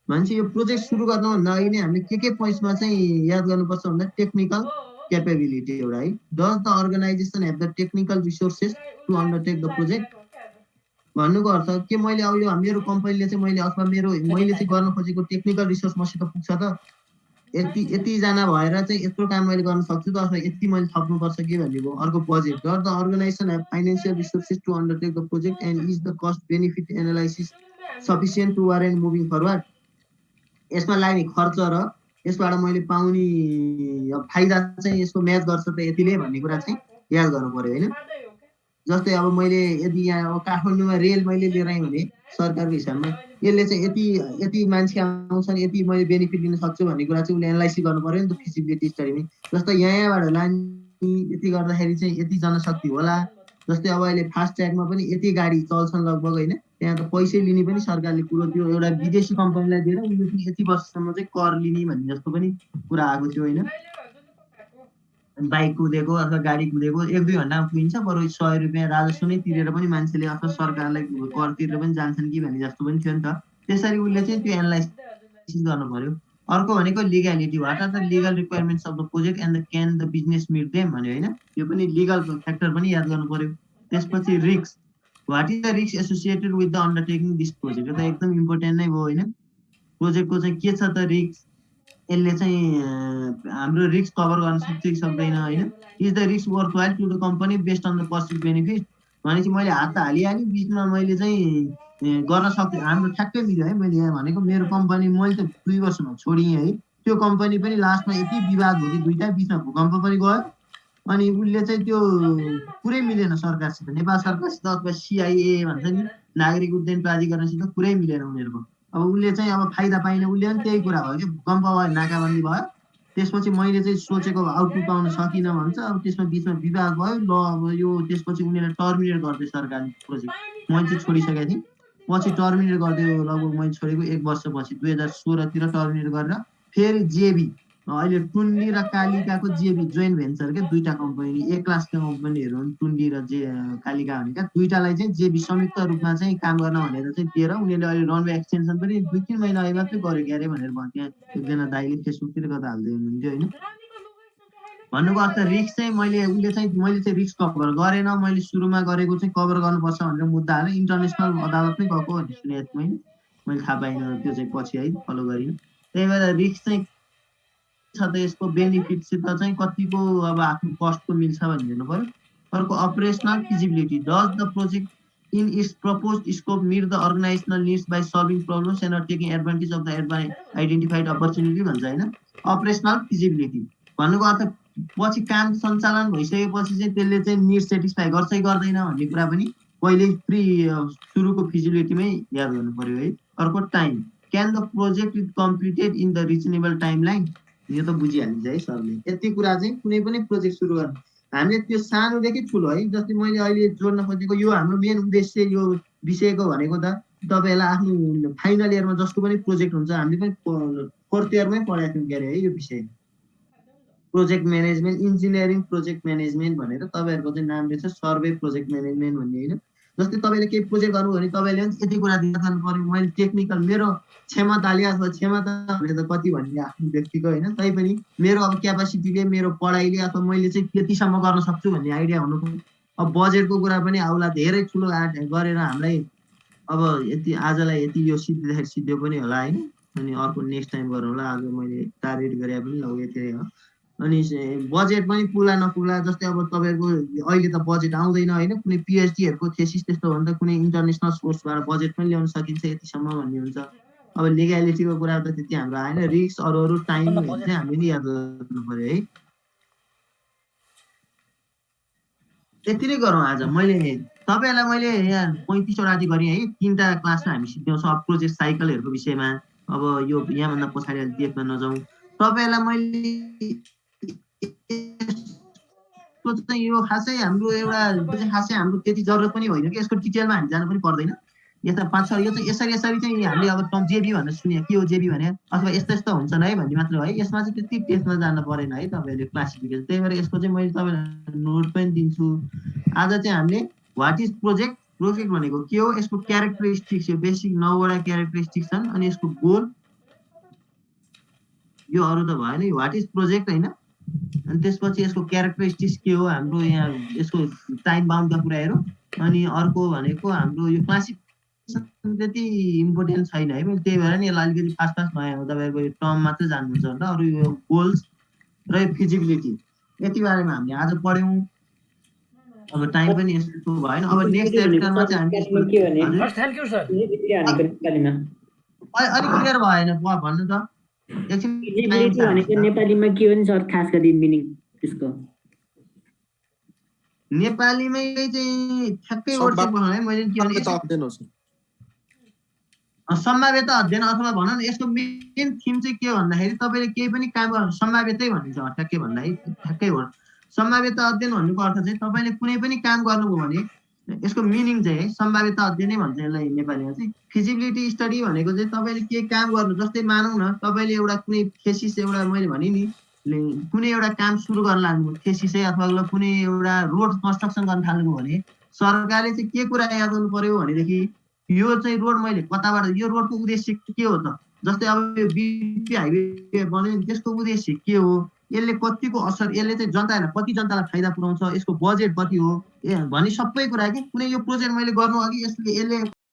भन्छ। यो प्रोजेक्ट सुरु गर्नुभन्दा अघि नै हामीले के पोइन्ट्समा चाहिँ याद गर्नुपर्छ भन्दा टेक्निकल क्यापेबिलिटी एउटा है। Does the organisation have the technical resources to undertake the project भन्नुको अर्थ के मैले अब यो मेरो कम्पनीले चाहिँ मैले अथवा मैले चाहिँ गर्न खोजेको टेक्निकल रिसोर्स मसित पुग्छ त, यतिजना भएर चाहिँ यत्रो काम मैले गर्न सक्छु त, अथवा यति मैले थप्नुपर्छ कि भन्ने भयो। अर्को budget, does the organisation have financial resources to undertake the project and is the cost benefit analysis sufficient to warrant moving forward. यसमा लाग्ने खर्च र यसबाट मैले पाउने फाइदा चाहिँ यसको म्याच गर्छ त यतिले भन्ने कुरा चाहिँ याद गर्नु पर्यो होइन। जस्तै अब मैले यदि यहाँ काठमाडौँमा रेल मैले लिएर आएँ भने सरकारको हिसाबमा यसले चाहिँ यति मान्छे आउँछन्, यति मैले बेनिफिट लिन सक्छु भन्ने कुरा चाहिँ उसले एनालाइसिस गर्नु पर्यो नि त फिजिबिलिटी स्टडीमै। जस्तै यहाँबाट लाने यति गर्दाखेरि चाहिँ यति जनशक्ति होला। जस्तै अब अहिले फास्ट ट्र्याकमा पनि यति गाडी चल्छन् लगभग होइन, त्यहाँ त पैसै लिने पनि सरकारले कुरो त्यो एउटा विदेशी कम्पनीलाई दिएर उनीहरू यति वर्षसम्म चाहिँ कर लिने भन्ने जस्तो पनि कुरा आएको थियो होइन। बाइक कुदेको अथवा गाडी कुदेको 1-2 घन्टामा पुगिन्छ, बरु 100 रुपियाँ राजस्व नै तिरेर पनि मान्छेले अथवा सरकारलाई कर तिरेर पनि जान्छन् कि भन्ने जस्तो पनि थियो नि त। त्यसरी उसले चाहिँ त्यो एनालाइसिस गर्नु पर्यो। अर्को भनेको legality, what are the legal requirements of the project and the can the business meet them भन्यो होइन। यो पनि लिगल फ्याक्टर पनि याद गर्नु पर्यो। त्यसपछि risk, what is the risk associated with the undertaking this project, यो त एकदम इम्पोर्टेन्ट नै भयो होइन। प्रोजेक्टको चाहिँ के छ त रिस्क, यसले चाहिँ हाम्रो रिस्क कभर गर्न सक्छ कि सक्दैन होइन। Is the risk worth while to the company based on the perceive benefit, भनेपछि मैले हात त हालिहालेँ, बिचमा मैले चाहिँ गर्न सक्छु, हाम्रो ठ्याक्कै मिल्यो है। मैले यहाँ भनेको मेरो कम्पनी मैले त 2 वर्षमा छोडिएँ है, त्यो कम्पनी पनि लास्टमा यति विवाद भयो कि दुईटा बिचमा भूकम्प पनि गयो, अनि उसले चाहिँ त्यो कुरै मिलेन सरकारसित, नेपाल सरकारसित अथवा सिआइए भन्छ नि नागरिक उड्डयन प्राधिकरणसित कुरै मिलेन उनीहरूको। अब उसले चाहिँ अब फाइदा पाइन, उसले पनि त्यही कुरा भयो कि भूकम्प भयो, नाकाबन्दी भयो, त्यसपछि मैले चाहिँ सोचेको आउटपुट पाउन सकिनँ भन्छ। अब त्यसमा बिचमा विवाद भयो, ल अब यो त्यसपछि उनीहरूले टर्मिनेट गरिदियो सरकारले प्रोजेक्ट, मैले चाहिँ छोडिसकेको थिएँ, पछि टर्मिनेट गरिदियो। लगभग मैले छोडेको 1 वर्षपछि 2016 तिर टर्मिनेट गरेर फेरि जेबी, अहिले टुन्डी र कालिकाको जेबी जोइन्ट भेन्चर के दुईटा कम्पनी, एक क्लासका कम्पनीहरू हुन् टुन्डी र कालिका भनेका, दुईटालाई चाहिँ जेबी संयुक्त रूपमा चाहिँ काम गर्न भनेर चाहिँ दिएर उनीहरूले अहिले रनवे एक्सटेन्सन पनि 2-3 महिना अघि मात्रै गर्यो क्यारे भनेर भन्थ्यो। त्यहाँ एकजना दाइले फेसबुकतिर गर्दा हाल्दै हुनुहुन्थ्यो होइन। भन्नुको अर्थ रिस्क चाहिँ मैले चाहिँ रिस्क कभर गरेन, मैले सुरुमा गरेको चाहिँ कभर गर्नुपर्छ भनेर मुद्दा हालेँ, इन्टरनेसनल अदालतमै गएको भन्ने सुनेको थिएँ मैले थाहा पाइनँ, त्यो चाहिँ पछि है फलो गरिनँ। त्यही भएर रिस्क चाहिँ छ त यसको बेनिफिटसित चाहिँ कतिको अब आफ्नो कस्टको मिल्छ भन्ने हेर्नु पर्यो। अर्को operational feasibility, does the project in its proposed scope meet the organisational needs by solving problems and taking advantage of the identified opportunity भन्छ होइन। अपरेसनल फिजिबिलिटी भन्नुको अर्थ पछि काम सञ्चालन भइसकेपछि चाहिँ त्यसले चाहिँ निड सेटिस्फाई गर्छ कि गर्दैन भन्ने कुरा पनि पहिल्यै सुरुको फिजिबिलिटीमै याद गर्नु पर्यो है। अर्को time, can the project is completed in the reasonable time line, यो त बुझिहालिन्छ है सरले। यति कुरा चाहिँ कुनै पनि प्रोजेक्ट सुरु गर्नु हामीले त्यो सानोदेखि ठुलो है, जस्तै मैले अहिले जोड्न खोजेको यो हाम्रो मेन उद्देश्य यो विषयको भनेको त तपाईँहरूलाई आफ्नो फाइनल इयरमा जसको पनि प्रोजेक्ट हुन्छ, हामीले पनि 4th इयरमै पढाएको थियौँ क्यारे है यो विषय, project management, engineering project management भनेर तपाईँहरूको चाहिँ नाम रहेछ सर्वे प्रोजेक्ट म्यानेजमेन्ट भन्ने होइन। जस्तै तपाईँले केही प्रोजेक्ट गर्नु भने तपाईँले पनि यति कुरा ध्यान गर्नु पर्यो, मैले टेक्निकल मेरो क्षमताले अथवा क्षमता भने त कति भन्ने आफ्नो व्यक्तिको होइन, तैपनि मेरो अब क्यापासिटीले मेरो पढाइले अथवा मैले चाहिँ त्यतिसम्म गर्न सक्छु भन्ने आइडिया हुनु। अब बजेटको कुरा पनि आउला, धेरै ठुलो गरेर हामीलाई अब यति आजलाई यति यो सिद्धिँदाखेरि सिद्धियो पनि होला होइन, अनि अर्को नेक्स्ट टाइम गरौँ होला। आज मैले टार्गेट गरे पनि लगेको हो, अनि बजेट पनि पुग्ला नपुग्ला, जस्तै अब तपाईँहरूको अहिले त बजेट आउँदैन होइन, कुनै पिएचडीहरूको थेसिस त्यस्तो भन्दा कुनै इन्टरनेसनल सोर्सबाट बजेट पनि ल्याउन सकिन्छ यतिसम्म भन्ने हुन्छ। अब लिगालिटीको कुरा त त्यति हाम्रो आएन, रिस्क अरू टाइम चाहिँ हामीले याद गर्नु पर्यो है। यति नै गरौँ आज। मैले तपाईँहरूलाई मैले यहाँ 35 वटा चाहिँ गरेँ है, 3टा क्लासमा हामी सिक्छौँ अब प्रोजेक्ट साइकलहरूको विषयमा। अब यो यहाँभन्दा पछाडि देख्न नजाउँ, तपाईँहरूलाई मैले चाहिँ यो खासै हाम्रो एउटा खासै हाम्रो त्यति जरुरत पनि होइन कि यसको डिटेलमा हामी जानु पनि पर्दैन। यता 5-6 यो चाहिँ यसरी चाहिँ हामीले अब टर्म जेबी भनेर सुने, के हो जेबी भने अथवा यस्तो यस्तो हुन्छन् है भन्ने मात्र हो है, यसमा चाहिँ त्यति टेस्टमा जानु परेन है तपाईँले क्लासिफिकेसन। त्यही भएर यसको चाहिँ मैले तपाईँलाई नोट पनि दिन्छु। आज चाहिँ हामीले व्हाट इज प्रोजेक्ट, प्रोजेक्ट भनेको के हो, यसको क्यारेक्टरिस्टिक्स, यो बेसिक 9 वटा क्यारेक्टरिस्टिक्स छन्, अनि यसको गोल, यो अरू त भएन, व्हाट इज प्रोजेक्ट होइन, अनि त्यसपछि यसको क्यारेक्टरिस्टिक्स के हो, हाम्रो यहाँ यसको टाइम बाउन्डका कुराहरू, अनि अर्को भनेको हाम्रो यो क्लासिफिकेसन त्यति इम्पोर्टेन्ट छैन है, मैले त्यही भएर नि यसलाई अलिकति फास्ट भयो, तपाईँहरूको यो टर्म मात्रै जान्नुहुन्छ होला, अरू यो गोल्स र यो फिजिबिलिटी यति बारेमा हामीले आज पढ्यौँ। अब टाइम पनि यस्तो भएन, अब नेक्स्ट च्याप्टरमा चाहिँ हामी थ्याङ्क यू सर। अलिक क्लियर भएन भन्नु त फिजिबिलिटी भनेको नेपालीमा के हो नि सर, खास गरी मिनिङ त्यसको? नेपालीमै चाहिँ ठ्याक्कै वर्ड चाहिँ भनौँ है, मैले के भने सम्भाव्यता अध्ययन अथवा भनौँ न यसको मेन थिम चाहिँ के हो भन्दाखेरि तपाईँले केही पनि काम गर्नु सम्भाव्यतै भनिन्छ ठ्याक्कै भन्दा है, ठ्याक्कै हो। सम्भाव्यता अध्ययन भन्नुको अर्थ चाहिँ तपाईँले कुनै पनि काम गर्नुभयो भने यसको मिनिङ चाहिँ है सम्भाव्यता अध्ययनै भन्छ यसलाई नेपालीमा चाहिँ। फिजिबिलिटी स्टडी भनेको चाहिँ तपाईँले केही काम गर्नु, जस्तै मानौँ न तपाईँले एउटा कुनै थेसिस एउटा मैले भने नि कुनै एउटा काम सुरु गर्न लाग्नु थेसिसै अथवा ल कुनै एउटा रोड कन्स्ट्रक्सन गर्न थाल्नु भने सरकारले चाहिँ के कुरा याद गर्नु पर्यो भनेदेखि यो चाहिँ रोड मैले कताबाट यो रोडको उद्देश्य के हो त जस्तै अब यो बिपी हाइवे बन्यो नि त्यसको उद्देश्य के हो यसले कतिको असर यसले चाहिँ जनताहरूलाई कति जनतालाई फाइदा पुऱ्याउँछ यसको बजेट कति हो भनी सबै कुरा के कुनै यो प्रोजेक्ट मैले गर्नु अघि यसले